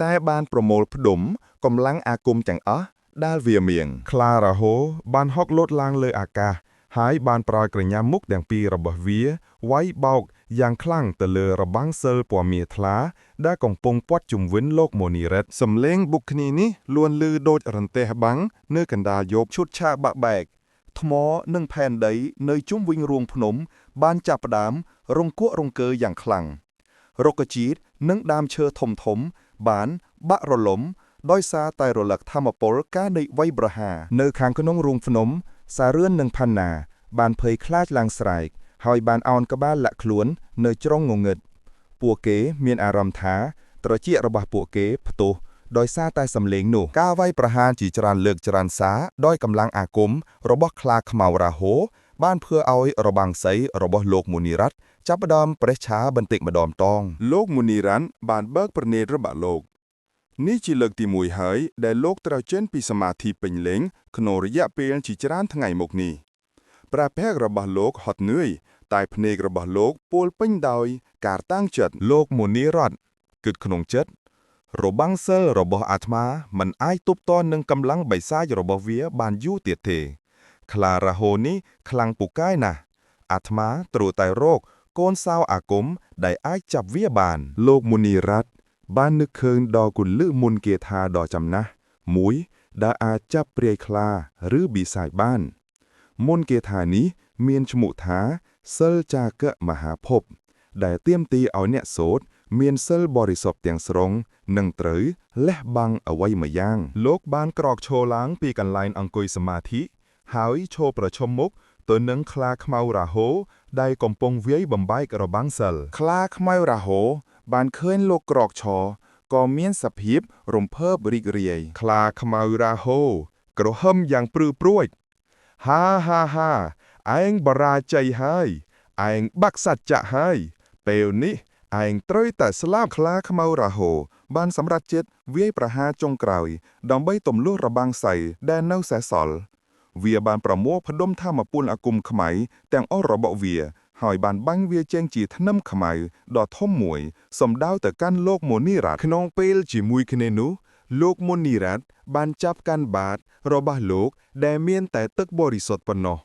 តែបានប្រមូលផ្ដុំកម្លាំងអាគមទាំងអស់ដែលវាមៀងខ្លារាហូបានហុកលោតឡើងលើអាកាសហើយបានប្រោយក្រញាំមុខទាំងពីររបស់វាវាយបោកយ៉ាងខ្លាំងទៅលើរបាំងសិលពណ៌មាសថ្លាដែលកំពុងព័ទ្ធជុំវិញលោកមុនីរ័ត្នសំឡេងបុកគ្នានេះលួនលឺដូចរន្ទះបាំងនៅកណ្ដាលយប់ឈុតឆាកបាក់បែកថ្មនិងផែនដីនៅជុំវិញរូងភ្នំបានចាប់ផ្ដើមរង្គក់រង្គើយ៉ាងខ្លាំងរុក្ខជាតិនិងដើមឈើធំធំបានបាក់រលំដោយសារតែរលកធម្មពលការនៃវ័យប្រហារនៅខាងក្នុងរូងភ្នំសារឿននិងផាណាបានភ័យខ្លាចឡើងស្រែកហើយបានអោនក្បាលលាក់ខ្លួននៅជ្រុងងងឹតពួកគេមានអារម្មណ៍ថាត្រចៀករបស់ពួកគេផ្ទុះដោយសារតែសំឡេងនោះការវាយប្រហារជាច្រើនលើកច្រើនសារដោយកម្លាំងអាគមរបស់ខ្លាខ្មៅរាហូបានធ្វើឲ្យរបាំងសីរបស់លោកមុនីរ័ត្នចាប់ផ្ដើមប្រេះឆាបន្តិចម្ដងតងលោកមុនីរ័ត្នបានបើកព្រះនេត្ររបស់លោកនេះជាលើកទី1ហើយដែលលោកត្រូវចេញពីសមាធិពេញលេញក្នុងរយៈពេលជាច្រើនថ្ងៃមកនេះព្រះភ័ក្ត្ររបស់លោកហត់នឿយតែភ្នែករបស់លោកពោលពេញដោយការតាំងចិត្តលោកមុនីរ័ត្នគិតក្នុងចិត្តរបាំងសិលរបស់អាត្មាមិនអាចទប់ទល់នឹងកម្លាំងបិសាចរបស់វាបានយូរទៀតទេខ្លារាហូនេះខ្លាំងពូកែណាស់អាត្មាត្រូវតែរកកូនសៅអាគមដែលអាចចាប់វាបានលោកមុនីរ័ត្នបាននឹកឃើញដល់គន្លឹះមន្តគាថាដ៏ចំណាស់មួយដែលអាចចាប់ព្រាយខ្លាឬបិសាចបានមន្តគាថានេះមានឈ្មោះថាសិលចាកៈមហាភពដែលទាមទារឲ្យអ្នកសូត្រមានសិលបរិសុទ្ធទាំងស្រុងនិងត្រូវលះបង់អ្វីមួយយ៉ាងលោកបានក្រោកឈរឡើងពីកន្លែងអង្គុយសមាធិហើយឈរប្រឈមមុខទៅនឹងខ្លាខ្មៅរាហូដែលកំពុងវាយបំបែករបាំងសិលខ្លាខ្មៅរាហូបានឃើញលោកក្រោកឈរក៏មានសភាពរំភើបរីករាយខ្លាខ្មៅរាហូក្រហមយ៉ាងព្រឺព្រួយហាឯងបរាជ័យហើយឯងបាក់សច្ចៈហើយពេលនេះឯងត្រូវតែស្លាប់ខ្លាខ្មៅរាហូបានសម្រេចចិត្តវាយប្រហារចុងក្រោយដើម្បីទម្លុះរបាំងសីដែលនៅសេសសល់វាបានប្រមូលផ្ដុំធម្មពលអាគមខ្មៅទាំងអស់របស់វាហើយបានបាញ់វាចេញជាធ្នឹមខ្មៅដ៏ធំមួយសំដៅទៅកាន់លោកមុនីរ័ត្នក្នុងពេលជាមួយគ្នានោះលោកមុនីរ័ត្នបានចាប់កាន់បាតរបស់លោកដែលមានតែទឹកបរិសុទ្ធប៉ុណ្ណោះ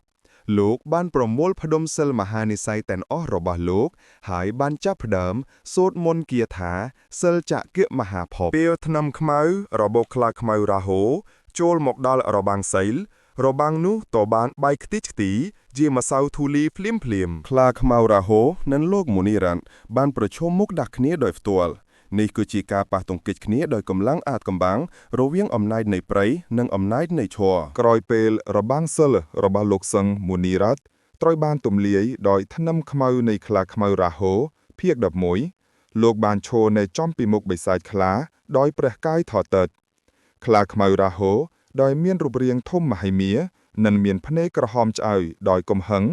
លោកបានប្រមូលផ្ដុំសិលមហានិស័យទាំងអស់របស់លោកហើយបានចាប់ផ្ដើមសូត្រមន្តគាថាសិលចក្រមហាភពពេលធ្នឹមខ្មៅរបស់ខ្លាខ្មៅរាហូចូលមកដល់របាំងសីលរបាំងនោះក៏បានបែកខ្ទេចខ្ទីជាម្សៅធូលីភ្លាមខ្លាខ្មៅរាហូនិងលោកមុនីរ័ត្នបានប្រឈមមុខដាក់គ្នាដោយផ្ទាល់នេះគឺជាការប៉ះទង្គិចគ្នាដោយកម្លាំងអាថ៌កំបាំងរវាងអំណាចនៃព្រៃនិងអំណាចនៃឈរក្រោយពេលរបាំងសិលរបស់លោកសឹងមុនីរ័ត្នត្រូវបានទម្លាយដោយធ្នឹមខ្មៅនៃខ្លាខ្មៅរាហូភាគ11លោកបានឈរនៅចំពីមុខបិសាចខ្លាដោយព្រះកាយថតតខ្លាខ្មៅរាហូដោយមានរូបរាងធំមហិមានិងមានភ្នែកក្រហមឆ្អៅដោយកំហឹង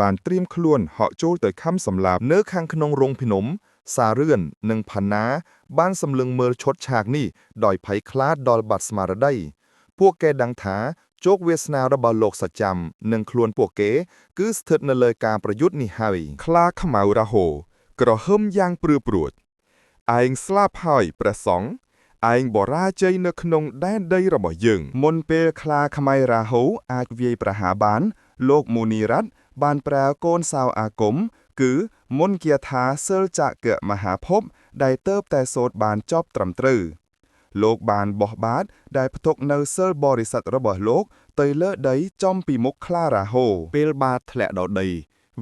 បានត្រៀមខ្លួនហក់ចូលទៅខំសម្លាប់នៅខាងក្នុងរោងភ្នំសារឿននិងផាណាបានសម្លឹងមើលឈុតឆាកនេះដោយភ័យខ្លាចដល់បាត់ស្មារតីពួកគេដឹងថាជោគវាសនារបស់លោកសច្ចាំនិងខ្លួនពួកគេគឺស្ថិតនៅលើការប្រយុទ្ធនេះហើយខ្លាខ្មៅរហូក្រហមយ៉ាងព្រឺព្រួតឯងស្លាប់ហើយព្រះសង្ឃឯងបរាជ័យនៅក្នុងដែនដីរបស់យើងមុនពេលខ្លាខ្មៅរាហូអាចវាយប្រហារបានលោកមូនីរ៉ាត់បានប្រើកូនសៅអាគមគឺមុនគាថាសិលចក្រមហាភពដែលទៅតែសូត្របានចប់ត្រឹមត្រូវលោកបានបោះបាតដែលផ្ទុកនៅសិលបរិសុទ្ធរបស់លោកទៅលើដីចំពីមុខខ្លារាហូពេលបាតធ្លាក់ដល់ដី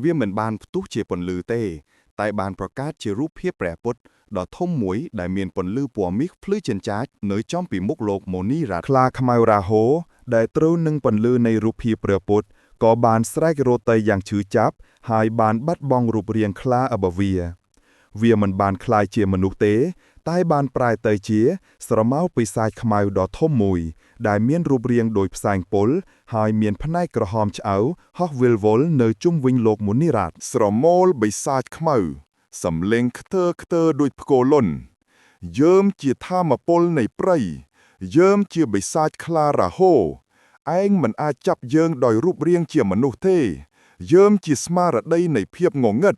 វាមិនបានផ្ទុះជាពន្លឺទេតែបានប្រកាសជារូបភាពព្រះពុទ្ធដ៏ធំមួយដែលមានពន្លឺពណ៌មាសភ្លឺចិញ្ចាចនៅចំពីមុខលោកមូនីរ៉ាត់ខ្លាខ្មៅរាហូដែលត្រូវនឹងពន្លឺនៃរូបភាពព្រះពុទ្ធក៏បានស្រែករត់ទៅយ៉ាងឈឺចាប់ហើយបានបាត់បង់រូបរាងខ្លារបស់វាមិនបានคล้ายជាមនុស្សទេតែបានប្រែទៅជាស្រមោលปีศาจខ្មៅដ៏ធំមួយដែលមានរូបរាងដូចផ្សែងពុលហើយមានផ្នែកក្រហមឆ្អៅហោះវិលវល់នៅជុំវិញលោកមូនីរ៉ាត់ស្រមោលปีศาจខ្មៅសំឡេងខ្ទើដូចផ្គរលុនយើមជាធម្មពលនៃព្រៃយើមជាបិសាចខ្លារហូឯងមិនអាចចាប់យើងដោយរូបរាងជាមនុស្សទេយើងជាស្មារតីនៃភាពងងឹត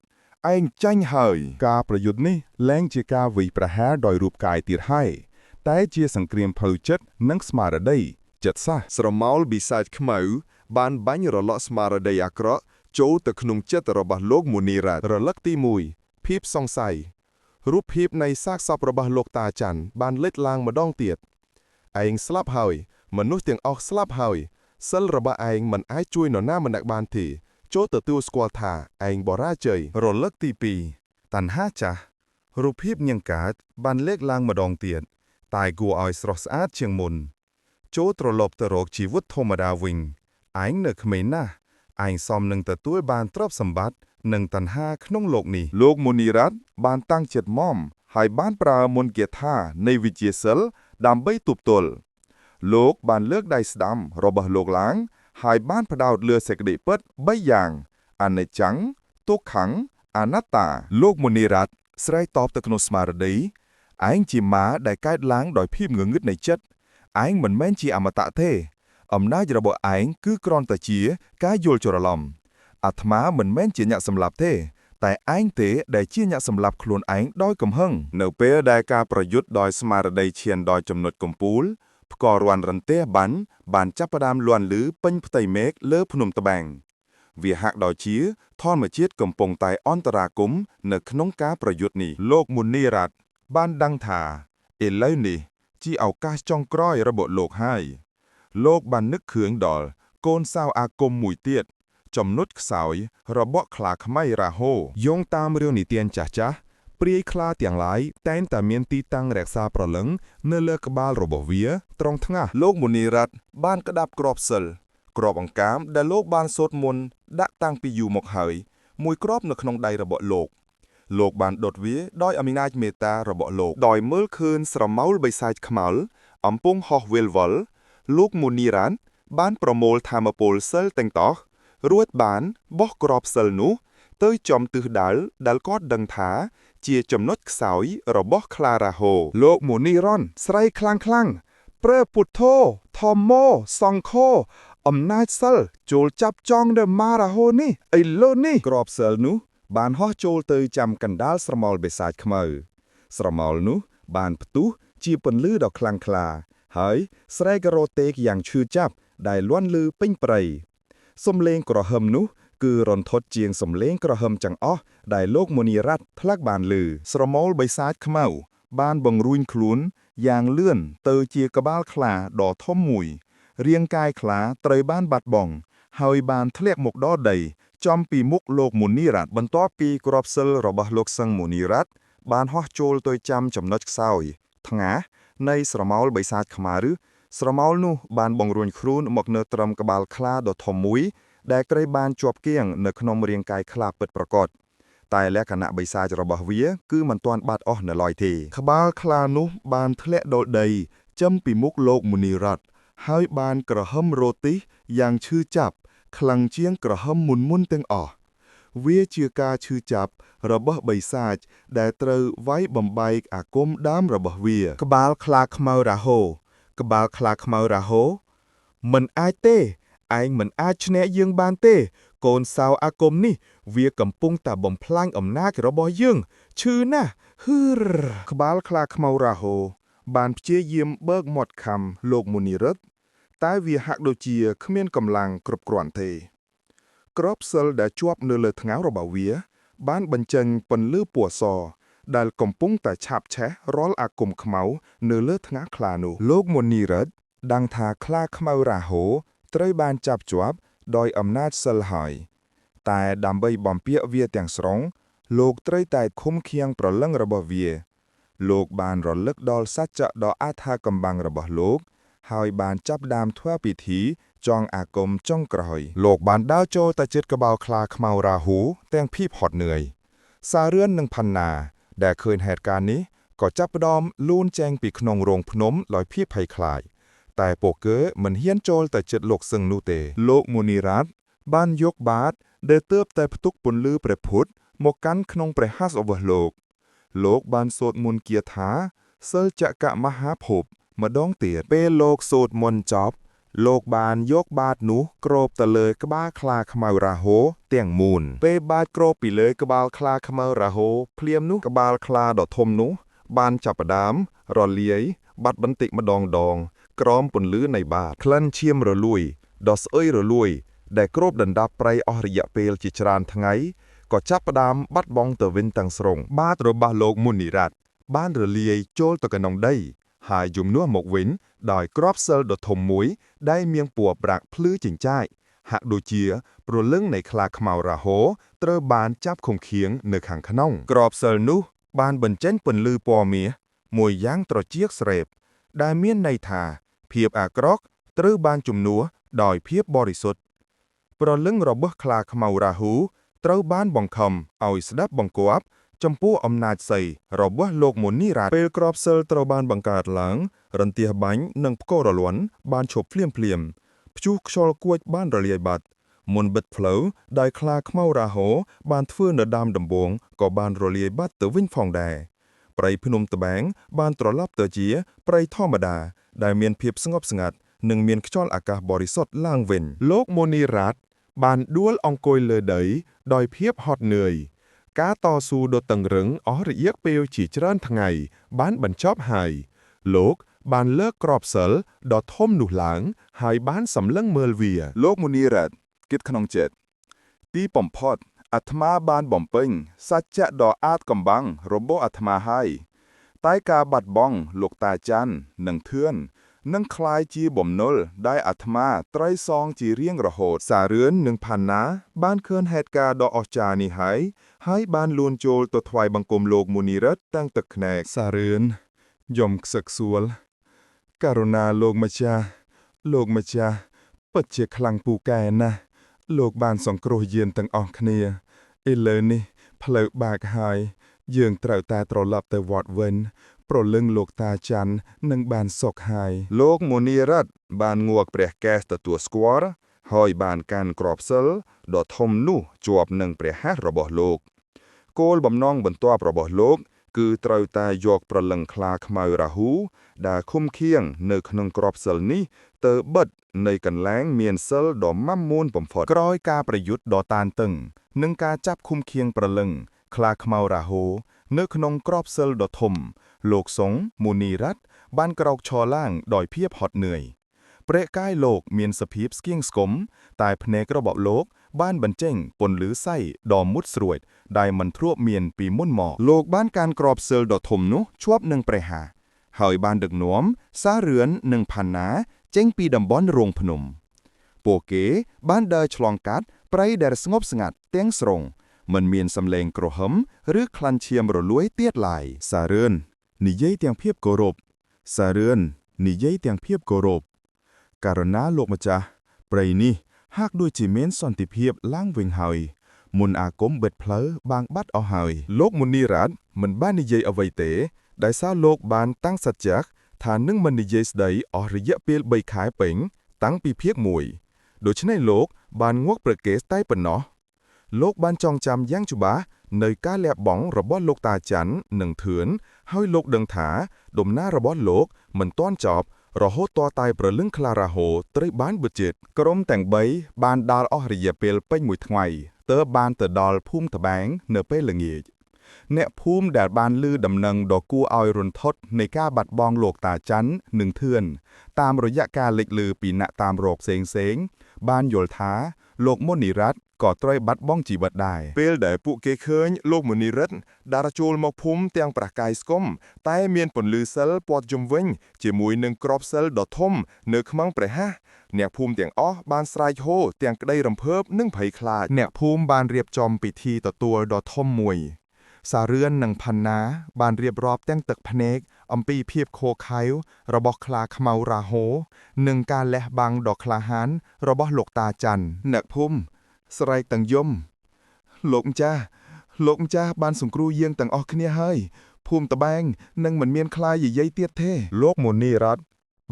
ឯងចាញ់ហើយការប្រយុទ្ធនេះលែងជាការវាយប្រហារដោយរូបកាយទៀតហើយតែជាសង្គ្រាមផ្លូវចិត្តនិងស្មារតីចិត្តសាស្ត្រស្រមោលបិសាចខ្មៅបានបាញ់រលកស្មារតីអាក្រក់ចូលទៅក្នុងចិត្តរបស់លោកមូនីរ៉ាត់រលកទី1ភាពសង្ស័យរូបភាពនៃសាកសពរបស់លោកតាច័ន្ទបានលេចឡើងម្ដងទៀតឯងស្លាប់ហើយមនុស្សទាំងអស់ស្លាប់ហើយសិលរបស់ឯងមិនអាចជួយនរណាម្នាក់បានទេចូលទទួលស្គាល់ថាឯងបរាជ័យរលកទី2តណ្ហាចាស់រូបភាពញញកើតបានលេចឡើងម្ដងទៀតតែគួរឲ្យស្រស់ស្អាតជាងមុនចូលត្រឡប់ទៅរកជីវិតធម្មតាវិញឯងនៅក្មេងណាស់ឯងសមនឹងទទួលបានទ្រព្យសម្បត្តិនិងតណ្ហាក្នុងโลกនេះលោកមូនីរ៉ាត់បានតាំងចិត្តម៉មហើយបានប្រើមន្តគាថានៃវិជាសិលដើម្បីទប់ទល់លោកបានលើកដៃស្ដាំរបស់លោកឡើងហើយបានផ្ដោតលើសេចក្តីពិត3យ៉ាងអនិច្ចំទុក្ខំអនត្តាលោកមូនីរ៉ាត់ស្រែកតបទៅក្នុងស្មារតីឯងជាម៉ាដែលកើតឡើងដោយភាពងងឹតនៃចិត្តឯងមិនមែនជាអមតៈទេអំណាចរបស់ឯងគឺគ្រាន់តែជាការយល់ច្រឡំអាត្មាមិនមែនជាអ្នកសម្លាប់ទេតែឯងទេដែលជាអ្នកសម្លាប់ខ្លួនឯងដោយកំហឹងនៅពេលដែលការប្រយុទ្ធដោយស្មារតីឈានដល់ចំណុចកំពូលផ្គររាន់រន្ទះបានចាប់ផ្ដើមលាន់ឮពេញផ្ទៃមេឃលើភ្នំត្បាំងវាហាក់ដូចជាធម្មជាតិកំពុងតែអន្តរាគមន៍នៅក្នុងការប្រយុទ្ធនេះលោកមូនីរ៉ាត់បានដឹងថាឥឡូវនេះជាឱកាសចុងក្រោយរបស់លោកហើយលោកបាននឹកឃើញដល់កូនសៅអាគមមួយទៀតចំណុចខ្សោយរបស់ខ្លាខ្មៅរាហូយោងតាមរឿងនិទានចាស់ព្រាយខ្លាទាំងឡាយតែងតែមានទីតាំងរក្សាប្រលឹងនៅលើក្បាលរបស់វាត្រង់ថ្ងាសលោកមូនីរ៉ាត់បានក្តាប់គ្រាប់សិលគ្រាប់អង្កាមដែលលោកបានសូត្រមន្តដាក់តាំងពីយូរមកហើយមួយគ្រាប់នៅក្នុងដៃរបស់លោកបានដុតវាដោយអំណាចមេត្តារបស់លោកដោយមើលឃើញស្រមោលបិសាចខ្មៅអំពុងហោះវិលវល់លោកមូនីរ៉ាត់បានប្រមូលធម្មពលសិលទាំងតោះរួចបានបោះគ្រាប់សិលនោះទៅចំទិសដៅដែលគាត់ដឹងថាជាចំណុចខ្សោយរបស់ខ្លារាហូលោកមូនីរ៉ាត់ស្រែកខ្លាំងព្រះពុទ្ធោធម្មោសង្ឃោអំណាចសិលចូលចាប់ចង់ដល់ម៉ារាហូនេះឥឡូវនេះគ្រាប់សិលនោះបានហោះចូលទៅចាំកណ្ដាលស្រមោលបិសាចខ្មៅស្រមោលនោះបានផ្ទុះជាពន្លឺដ៏ខ្លាំងក្លាហើយស្រែករតេកយ៉ាងឈឺចាប់ដែលលាន់ឮពេញព្រៃសំឡេងក្រហមនោះគឺរន្ធត់ជាងសំឡេងក្រហមចង្អោះដែលលោកមូនីរ៉ាត់ធ្លាក់បានឮស្រមោលបិសាចខ្មៅបានបង្រួញខ្លួនយ៉ាងលឿនទៅជាក្បាលខ្លាដ៏ធំមួយរាងកាយខ្លាត្រូវបានបាត់បង់ហើយបានធ្លាក់មកដល់ដីចំពីមុខលោកមូនីរ៉ាត់បន្ទាប់ពីគ្រាប់សិលរបស់លោកសឹងមូនីរ៉ាត់បានហោះចូលទៅចាំចំណុចខ្សោយថ្ងាសនៃស្រមោលបិសាចខ្មៅស្រមោលនោះបានបង្រួញខ្លួនមកនៅត្រឹមក្បាលខ្លាដ៏ធំមួយដែលត្រូវបានជាប់គាំងនៅក្នុងរាងកាយខ្លាពិតប្រាកដតែលក្ខណៈបិសាចរបស់វាគឺមិនទាន់បាត់អស់នៅឡើយទេក្បាលខ្លានោះបានធ្លាក់ដល់ដីចំពីមុខលោកមូនីរ៉ាត់ហើយបានក្រហមរោទិសយ៉ាងឈឺចាប់ខ្លាំងជាងក្រហមមុនទាំងអស់ វាជាការឈឺចាប់របស់បិសាចដែលត្រូវវាយបំបែកអាគមដើមរបស់វាក្បាលខ្លាខ្មៅរហូក្បាលខ្លាខ្មៅរហូមិនអាចទេឯងមិនអាចឈ្នះយើងបានទេកូនសៅអាគមនេះវាកំពុងតែបំផ្លាញអំណាចរបស់យើងឈឺណាស់ក្បាលខ្លាខ្មៅរហូបានព្យាយាមបើកមាត់ខំលោកមុនីរិទ្ធតែវាហាក់ដូចជាគ្មានកម្លាំងគ្រប់គ្រាន់ទេក្របសិលដែលជាប់នៅលើថ្ងាវរបស់វាបានបញ្ចេញពន្លឺពណ៌សដែលកំពុងតែឆាបឆេះរាល់អាគមខ្មៅនៅលើថ្ងាខ្លានោះលោកមុនីរិទ្ធដឹងថាខ្លាខ្មៅរហូត្រូវបានចាប់ជាប់ដោយអំណាចសិលហើយតែដើម្បីបំពាក់វាទាំងស្រុងលោកត្រូវតែឃុំឃាំងប្រលឹងរបស់វាលោកបានរលឹកដល់សច្ចៈដ៏អាថាកំបាំងរបស់លោកហើយបានចាប់ផ្ដើមធ្វើពិធីចងអាគមចុងក្រោយលោកបានដើរចូលទៅជិតក្បាលខ្លាខ្មៅរាហូទាំងភាពហត់នឿយសារឿននិងផាន់ណាដែលឃើញហេតុការណ៍នេះក៏ចាប់ផ្ដើមលូនចេញពីក្នុងរោងភ្នំដោយភាពភ័យខ្លាចតែពួកគេមិនហ៊ានចូលទៅជិតលោកសឹងនោះទេលោកមុនីរ័ត្នបានយកបាតដែលទើបតែផ្ទុកពន្លឺព្រះពុទ្ធមកកាន់ក្នុងព្រះហស្ថរបស់លោកបានសូត្រមន្តគាថាសិលចក្រមហាភពម្ដងទៀតពេលលោកសូត្រមន្តចប់លោកបានយកបាតនោះគ្របទៅលើក្បាលខ្លាខ្មៅរហូទាំងមូលពេលបាតគ្របពីលើក្បាលខ្លាខ្មៅរហូភ្លាមនោះក្បាលខ្លាដ៏ធំនោះបានចាប់ផ្ដើមរលាយបាត់បន្តិចម្ដងក្រោមពន្លឺនៃបាតក្លិនឈាមរលួយដ៏ស្អុយរលួយដែលគ្របដណ្ដប់ព្រៃអស់រយៈពេលជាច្រើនថ្ងៃក៏ចាប់ផ្ដើមបាត់បង់ទៅវិញទាំងស្រុងបាតរបស់លោកមុនីរ័ត្នបានរលាយចូលទៅក្នុងដីហើយជំនួសមកវិញដោយគ្រាប់សិលដ៏ធំមួយដែលមានពណ៌ប្រាក់ភ្លឺចិញ្ចាចហាក់ដូចជាព្រលឹងនៃខ្លាខ្មៅរហូត្រូវបានចាប់ឃុំឃាំងនៅខាងក្នុងគ្រាប់សិលនោះបានបញ្ចេញពន្លឺពណ៌មាសមួយយ៉ាងត្រចៀកស្រេបដែលមានន័យថាភាពអាក្រក់ត្រូវបានជំនួសដោយភាពបរិសុទ្ធព្រលឹងរបស់ខ្លាខ្មៅរាហូត្រូវបានបង្ខំឲ្យស្ដាប់បង្គាប់ចំពោះអំណាចសីរបស់លោកមុនីរ័ត្នពេលក្របសិលត្រូវបានបង្កើតឡើងរន្ទះបាញ់និងផ្គររលាន់បានឈប់ភ្លាមព្យុះខ្យល់គួចបានរលាយបាត់មុនបិទផ្លូវដែលខ្លាខ្មៅរាហូបានធ្វើនៅដើមដំបូងក៏បានរលាយបាត់ទៅវិញផងដែរព្រៃភ្នំត្បែងបានត្រឡប់ទៅជាព្រៃធម្មតាដែលមានភាពស្ងប់ស្ងាត់និងមានខ្យល់អាកាសបរិសុទ្ធឡើងវិញលោកមុនីរ័ត្នបានដួលអង្គុយលើដីដោយភាពហត់នឿយការតស៊ូដ៏តឹងរ៉ឹងអស់រយៈពេលជាច្រើនថ្ងៃបានបញ្ចប់ហើយលោកបានលើកគ្រាប់សិលដ៏ធំនោះឡើងហើយបានសម្លឹងមើលវាលោកមុនីរ័ត្នគិតក្នុងចិត្តទីបំផុតអាត្មាបានបំពេញសច្ចៈដ៏អាតកំបាំងរបស់អាត្មាហើយតែការបាត់បង់លោកតាច័ន្ទនិងធឿននឹងคล้ายជាបំណុលដែលអាត្មាត្រូវសងជារៀងរហូតសារឿននិងផាន់ណាបានឃើញហេតុការណ៍ដ៏អស្ចារ្យនេះហើយបានលួនចូលទៅថ្វាយបង្គំលោកមុនីរិទ្ធតាំងទឹកភ្នែកសារឿនយំខ្សឹកខ្សួលករុណាលោកម្ចាស់ពិតជាខ្លាំងពូកែណាស់លោកបានសង្គ្រោះយានទាំងអស់គ្នាឥឡូវនេះផ្លូវបាក់ហើយយើងត្រូវតែត្រឡប់ទៅវត្តវិញប្រលឹងលោកតាច័ន្ទនឹងបានសុខហើយលោកមុនីរ័ត្នបានងួកព្រះកេសទទួលស្គាល់ហើយបានកាន់គ្រាប់សិលដ៏ធំនោះជាប់នឹងព្រះហស្ថរបស់លោកគោលបំណងបន្ទាប់របស់លោកគឺត្រូវតែយកប្រលឹងខ្លាខ្មៅរាហូដែលឃុំឃាំងនៅក្នុងគ្រាប់សិលនេះទៅបិទនៃកន្លែងមានសិលដ៏ម៉ាំមួនបំផុតក្រោយការប្រយុទ្ធដ៏តានតឹងនិងការចាប់ឃុំឃាំងប្រលឹងខ្លាខ្មៅរាហូនៅក្នុងគ្រាប់សិលដ៏ធំលោកសង្ឃមុនីរ័ត្នបានក្រោកឈរឡើងដោយភាពហត់នឿយព្រះកាយលោកមានសភាពស្គៀងស្គំតែភ្នែករបស់លោកបានបញ្ចេញពន្លឺស័យដ៏មុតស្រួចដែលមិនធ្លាប់មានពីមុនមកលោកបានកាន់គ្រាប់សិលដ៏ធំនោះជាប់នឹងព្រះហស្ថហើយបានដឹកនាំសារឿននិងផាន់ណាចេញពីតំបន់រោងភ្នំពួកគេបានដើរឆ្លងកាត់ព្រៃដែលស្ងប់ស្ងាត់ទាំងស្រុងមិនមានសំឡេងគ្រហឹមឬក្លិនឈាមរលួយទៀតឡើយសារឿននិយាយទាំងភាពគោរពករុណាលោកម្ចាស់ព្រៃនេះហាក់ដូចជាមានសន្តិភាពឡើងវិញហើយមុនអាគមបិទផ្លូវបាំងបាត់អស់ហើយលោកមុនីរ័ត្នមិនបាននិយាយអ្វីទេដោយសារលោកបានតាំងសច្ចៈថានឹងមិននិយាយស្ដីអស់រយៈពេល3ខែពេញតាំងពីភាគ1ដូច្នេះលោកបានងួកប្រកេសតែប៉ុណ្ណោះ លោកបានចងចាំយ៉ាងច្បាស់នៅការលះបង់របស់លោកតាច័ន្ទនិងធឿនហើយលោកដឹងថាដំណើររបស់លោកមិនទាន់ចប់រហូតទាល់តែព្រលឹងខ្លារ៉ាហូត្រូវបានបិទជិតក្រុមទាំង3បានដើរអស់រយៈពេលពេញមួយថ្ងៃទើបបានទៅដល់ភូមិត្បាងនៅពេលល្ងាចអ្នកភូមិដែលបានឮដំណឹងដ៏គួរឲ្យរន្ធត់នៃការបាត់បង់លោកតាច័ន្ទនិងធឿនតាមរយៈការលេចឮពីអ្នកតាមរកផ្សេងៗបានយល់ថាលោកមុនីរ័ត្នក៏ត្រូវបាត់បង់ជីវិតដែរពេលដែលពួកគេឃើញលោកមុនីរ័ត្នដើរចូលមកភូមិទាំងប្រកាយស្គមតែមានពន្លឺសិលព័ទ្ធជុំវិញជាមួយនឹងក្របសិលដ៏ធំនៅខ្មាំងព្រះហាសអ្នកភូមិទាំងអស់បានស្រែកហូទាំងក្តីរំភើបនិងភ័យខ្លាចអ្នកភូមិបានរៀបចំពិធីទទួលដ៏ធំមួយសារឿននិងផាន់ណាបានរៀបរាប់ទាំងទឹកភ្នែកអំពីភាពខកខៅរបស់ខ្លាខ្មៅរ៉ាហូនិងការលះបង់ដ៏ក្លាហានរបស់លោកតាច័ន្ទអ្នកភូមិស្រែកទាំងយំលោកម្ចាស់បានសង្គ្រោះយើងទាំងអស់គ្នាហើយភូមិត្បាងនឹងមិនមានខ្លាយាយទៀតទេលោកមុនីរ័ត្ន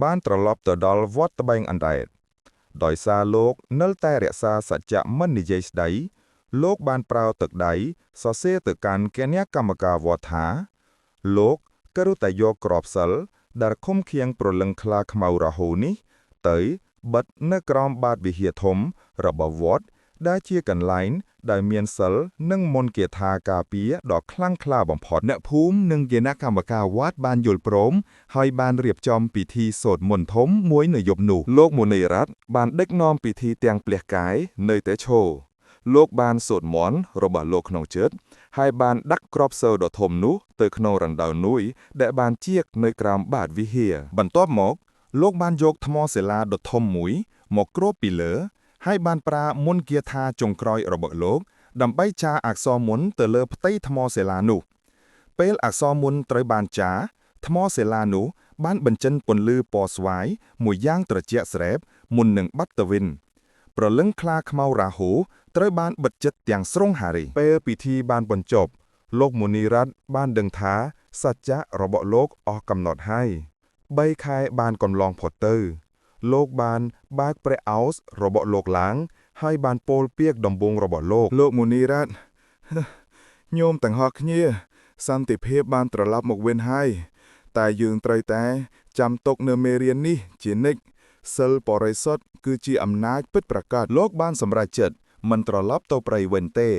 បានត្រឡប់ទៅដល់វត្តត្បាងអណ្ដែតដោយសារលោកនៅតែរក្សាសច្ចៈមិននិយាយស្ដីលោកបានប្រើទឹកដៃសរសេរទៅកាន់គណៈកម្មការវត្តថាលោកក៏រត់តែយកក្របសិលដែលឃុំឃាំងប្រលឹងខ្លាខ្មៅរហូនេះទៅបិទនៅក្រោមបាតវិហារធំរបស់វត្តដែលជាកន្លែងដែលមានសិលនិងមន្តគាថាការពារដ៏ខ្លាំងក្លាបំផុតអ្នកភូមិនិងគណៈកម្មការវត្តបានយល់ព្រមហើយបានរៀបចំពិធីសូត្រមន្តធំមួយនៅយប់នោះលោកមុនីរ័ត្នបានដឹកនាំពិធីទាំងព្រះកាយនៅតែឈរលោកបានសូត្រមន្តរបស់លោកក្នុងចិត្តហើយបានដាក់ក្របសិលដ៏ធំនោះទៅក្នុងរណ្ដៅនួយដែលបានជៀកនៅក្រោមបាតវិហារបន្ទាប់មកលោកបានយកថ្មសិលាដ៏ធំមួយមកគ្របពីលើហើយបានប្រើមន្តគាថាចុងក្រោយរបស់លោកដើម្បីចារអក្សរមន្តទៅលើផ្ទៃថ្មសិលានោះពេលអក្សរមន្តត្រូវបានចារថ្មសិលានោះបានបញ្ចេញពន្លឺពណ៌ស្វាយមួយយ៉ាងត្រជាក់ស្រែបមុននឹងបាត់ទៅវិញប្រលឹងខ្លាខ្មៅរ៉ាហូត្រូវបានបិទជិតទាំងស្រុងហារីពេលពិធីបានបញ្ចប់លោកមុនីរ័ត្នបានដឹងថាសច្ចៈរបស់លោកអស់កំណត់ហើយ3ខែបានកន្លងផុតទៅលោកបានបើកព្រះឱស្ថរបស់លោកឡើងហើយបានពោលពាក្យដំបូងរបស់លោកមុនីរ័ត្នញោមទាំងអស់គ្នាសន្តិភាពបានត្រឡប់មកវិញហើយតែយើងត្រូវតែចាំទុកនៅមេរៀននេះជានិច្ចសិលបរិសុទ្ធគឺជាអំណាចពិតប្រាកដលោកបានសម្រេចចិត្តមិនត្រឡប់ទៅព្រៃវិញទេ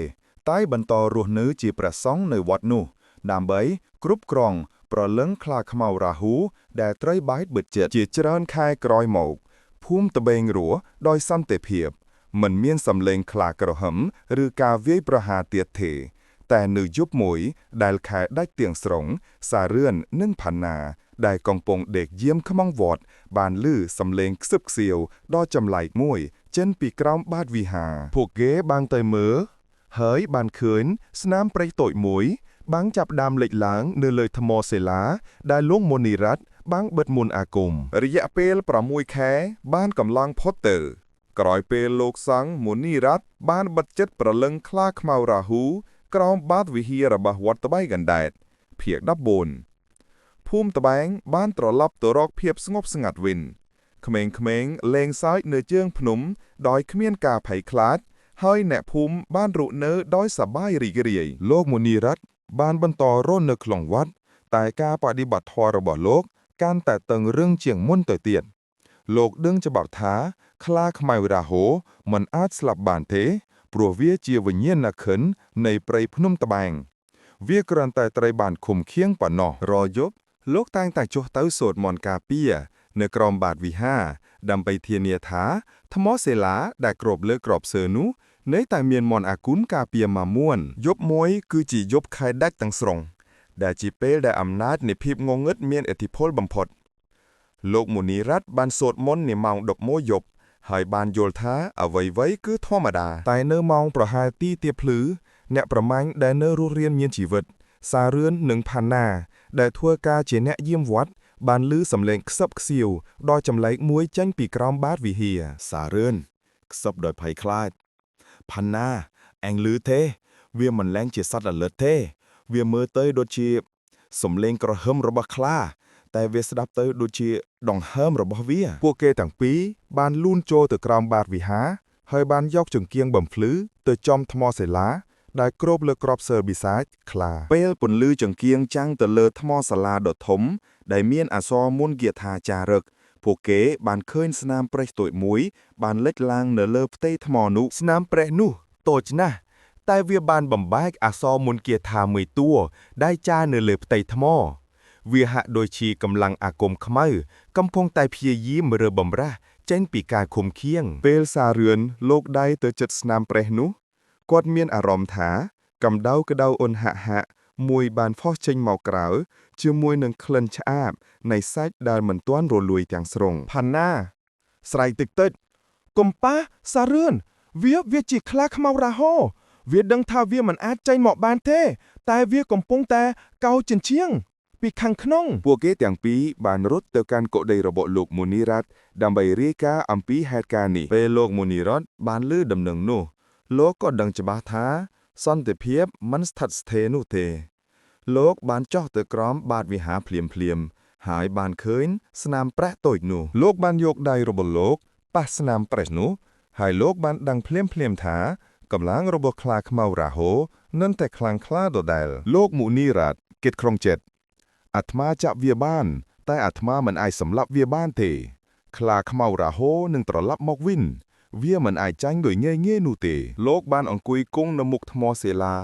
តែបន្តរស់នៅជាព្រះសង្ឃនៅវត្តនោះដើម្បីគ្រប់គ្រងប្រលឹងខ្លាខ្មៅរ៉ាហូដែលត្រូវបែកបិទជិតជាច្រើនខែក្រោយមកភូមិត្បេងរស់ដោយសន្តិភាពមិនមានសំឡេងខ្លាក្រហមឬការវាយប្រហារទៀតទេតែនៅយប់មួយដែលខែដាច់ទាំងស្រុងសារឿននិងផាន់ណាដែលកំពុងដេកយាមខ្មងវត្តបានឮសំឡេងខ្សឹបខ្សៀវដ៏ចម្លែកមួយចេញពីក្រោមបាតវិហារពួកគេបានទៅមើលហើយបានឃើញស្នាមព្រៃតូចមួយបាំងចាប់ដើមលេចឡើងនៅលើថ្មសិលាដែលលោកមុនីរ័ត្នបាំងបិទមន្តអាគមរយៈពេល6ខែបានកំឡុងផុតទៅក្រោយពេលលោកសង្ឃមុនីរ័ត្នបានបិទចិត្តប្រលឹងខ្លាខ្មៅរ៉ាហូក្រោមបាតវិហាររបស់វត្តត្បែងអណ្ដែតភាគ14ភូមិត្បែងបានត្រឡប់ទៅរកភាពស្ងប់ស្ងាត់វិញក្មេងៗលេងសើចនៅជើងភ្នំដោយគ្មានការភ័យខ្លាចហើយអ្នកភូមិបានរស់នៅដោយសប្បាយរីករាយលោកមុនីរ័ត្នបានបន្តរស់នៅក្នុងវត្តតែការបដិបត្តិធម៌របស់លោកកាន់តែតឹងរឹងជាងមុនទៅទៀតលោកដឹងច្បាស់ថាខ្លាខ្មៅរ៉ាហូមិនអាចស្លាប់បានទេព្រោះវាជាវិញ្ញាណក្ខន្ធនៃព្រៃភ្នំត្បែងវាគ្រាន់តែត្រូវបានឃុំឃាំងប៉ុណ្ណោះរាល់យប់លោកតែងតែចុះទៅសូត្រមន្តការពារនៅក្រោមបាតវិហារដើម្បីធានាថាថ្មសិលាដែលគ្របលើក្របសើនោះនៅតែមានមន្តអាគមការពារមកមួនយប់មួយគឺជាយប់ខែដាច់ទាំងស្រុងដែលជាពេលដែលអំណាចនៃភាពងងឹតមានឥទ្ធិពលបំផុតលោកមុនីរ័ត្នបានសូត្រមន្តនាម៉ោង11យប់ហើយបានយល់ថាអ្វីៗគឺធម្មតាតែនៅម៉ោងប្រហែលទីទៀបភ្លឺអ្នកប្រមាញ់ដែលនៅរស់រានមានជីវិតសារឿននិងផាន់ណាដែលធ្វើការជាអ្នកយាមវត្តបានឮសំឡេងខ្សឹបខ្សៀវដ៏ចម្លែកមួយចេញពីក្រោមបាតវិហារសារឿនខ្សឹបដោយភ័យខ្លាចផាន់ណាអញឮទេវាមិនលែងជាសត្វល្លិតទេវាមើលទៅដូចជាសំឡេងក្រហមរបស់ខ្លាតែវាស្ដាប់ទៅដូចជាដង្ហើមរបស់វាពួកគេទាំងពីរបានលូនចូលទៅក្រោមបាតវិហារ ហើយបានយកចង្កៀងបំភ្លឺទៅចំថ្មសិលាដែលគ្របលើក្របសើប៊ីសាចខ្លាពេលពន្លឺចង្កៀងចាំងទៅលើថ្មសាលាដ៏ធំដែលមានអក្សរមន្តគាថាចារឹកពួកគេបានឃើញស្នាមប្រេះតូចមួយបានលេចឡើងនៅលើផ្ទៃថ្មនោះស្នាមប្រេះនោះតូចណាស់តែវាបានបំបែកអក្សរមន្តគាថាមួយតួដែលចារនៅលើផ្ទៃថ្មវាហាក់ដូចជាកម្លាំងអាគមខ្មៅកំពុងតែព្យាយាមរើបំរាស់ចេញពីការឃុំឃាំងពេលសាររឿនលោកដៃទៅចិត្តស្នាមប្រេះនោះគាត់មានអារម្មណ៍ថាកម្ដៅក្ដៅអ៊ុនហាក់មួយបានផុសចេញមកក្រៅជាមួយនឹងក្លិនឆ្អាបនៃសាច់ដែលមិនទាន់រលួយទាំងស្រុងផាន់ណាស្រែកតិចកុំប៉ះសាររឿនវាជាខ្លាខ្មៅរ៉ាហូវាដឹងថាវាមិនអាចចេញមកបានទេតែវាកំពុងតែកោជញ្ជាំងពីខាងក្នុងពួកគេទាំងពីរបានរត់ទៅកាន់កូដីរបស់លោកមូនីរ៉ាត់ដើម្បីរាយការណ៍អំពីហេតុការណ៍នេះពេលលោកមូនីរ៉ាត់បានឮដំណឹងនោះលោកក៏ដឹងច្បាស់ថាសន្តិភាពមិនស្ថិតស្ថេរនោះទេលោកបានចុះទៅក្រោមបាតវិហារភ្លាមហើយបានឃើញស្នាមប្រេះតូចនោះលោកបានយកដៃរបស់លោកប៉ះស្នាមប្រេះនោះហើយលោកបានដឹងភ្លាមថាកម្លាំងរបស់ខ្លាខ្មៅរ៉ាហូនឹងតែខ្លាំងក្លាដដែលលោកមូនីរ៉ាត់គិតក្នុងចិត្តអាត្មាចាប់វាបានតែអាត្មាមិនអាចសម្លាប់វាបានទេខ្លាខ្មៅរ៉ាហូនឹងត្រឡប់មកវិញវាមិនអាចចាញ់ដោយងាយៗនោះទេលោកបានអង្គុយគង់នៅមុខថ្មសិលា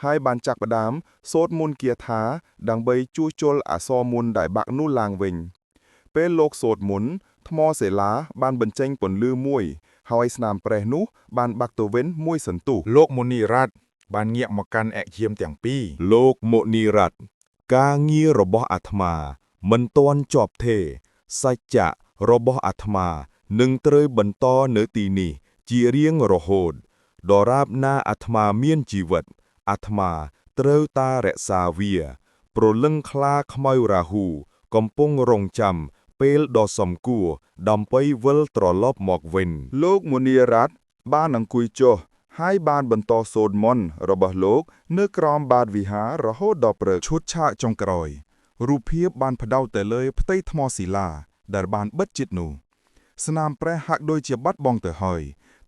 ហើយបានចាក់ផ្ដើមសូត្រមន្តគាថាដើម្បីជួសជុលអក្សរមន្តដែលបាក់នោះឡើងវិញពេលលោកសូត្រមន្តថ្មសិលាបានបញ្ចេញពន្លឺមួយហើយស្នាមប្រេះនោះបានបាក់ទៅវិញមួយសន្ទុះលោកមូនីរ៉ាត់បានងាកមកកាន់ឯកយាមទាំងពីរលោកមូនីរ៉ាត់ការងាររបស់អាត្មាមិនទាន់ចប់ទេសច្ចៈរបស់អាត្មានឹងត្រូវបន្តនៅទីនេះជារៀងរហូតដរាបណាអាត្មាមានជីវិតអាត្មាត្រូវតារក្សាវាព្រលឹងខ្លាខ្មៅរាហូកំពុងរងចាំពេលដ៏សំគួរដើម្បីវិលត្រឡប់មកវិញលោកមូនីរ៉ាត់បានអង្គុយចុះហើយបានបន្តសូត្រមន្តរបស់លោកនៅក្រោមបាតវិហាររហូតដល់ព្រឹកឈុតឆាកចុងក្រោយរូបភាពបានផ្ដោតទៅលើផ្ទៃថ្មសិលាដែលបានបិទជិតនោះស្នាមប្រេះហាក់ដូចជាបាត់បង់ទៅហើយ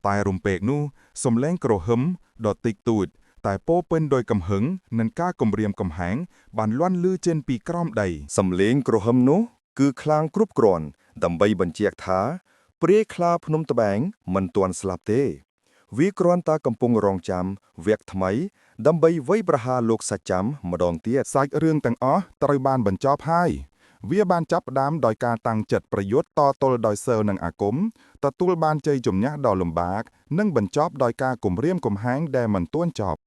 តែរំពេកនោះសំឡេងក្រហឹមដ៏តិចតួចតែពោពេញដោយកំហឹងនិងការគំរាមកំហែងបានលាន់ឮចេញពីក្រោមដីសំឡេងក្រហឹមនោះគឺខ្លាំងគ្រប់គ្រាន់ដើម្បីបញ្ជាក់ថាព្រាយខ្លាភ្នំត្បែងមិនទាន់ស្លាប់ទេវាគ្រាន់តែកំពុងរងចាំវគ្គថ្មីដើម្បីវាយប្រហារលោកសច្ចាំម្ដងទៀតសាច់រឿងទាំងអស់ត្រូវបានបញ្ចប់ហើយវាបានចាប់ផ្ដើមដោយការតាំងចិត្តប្រយុទ្ធតទល់ដោយសើនិងអាគមទទួលបានជ័យជំនះដ៏លំបាកនិងបញ្ចប់ដោយការគំរាមកំហែងដែលមិនទាន់ចប់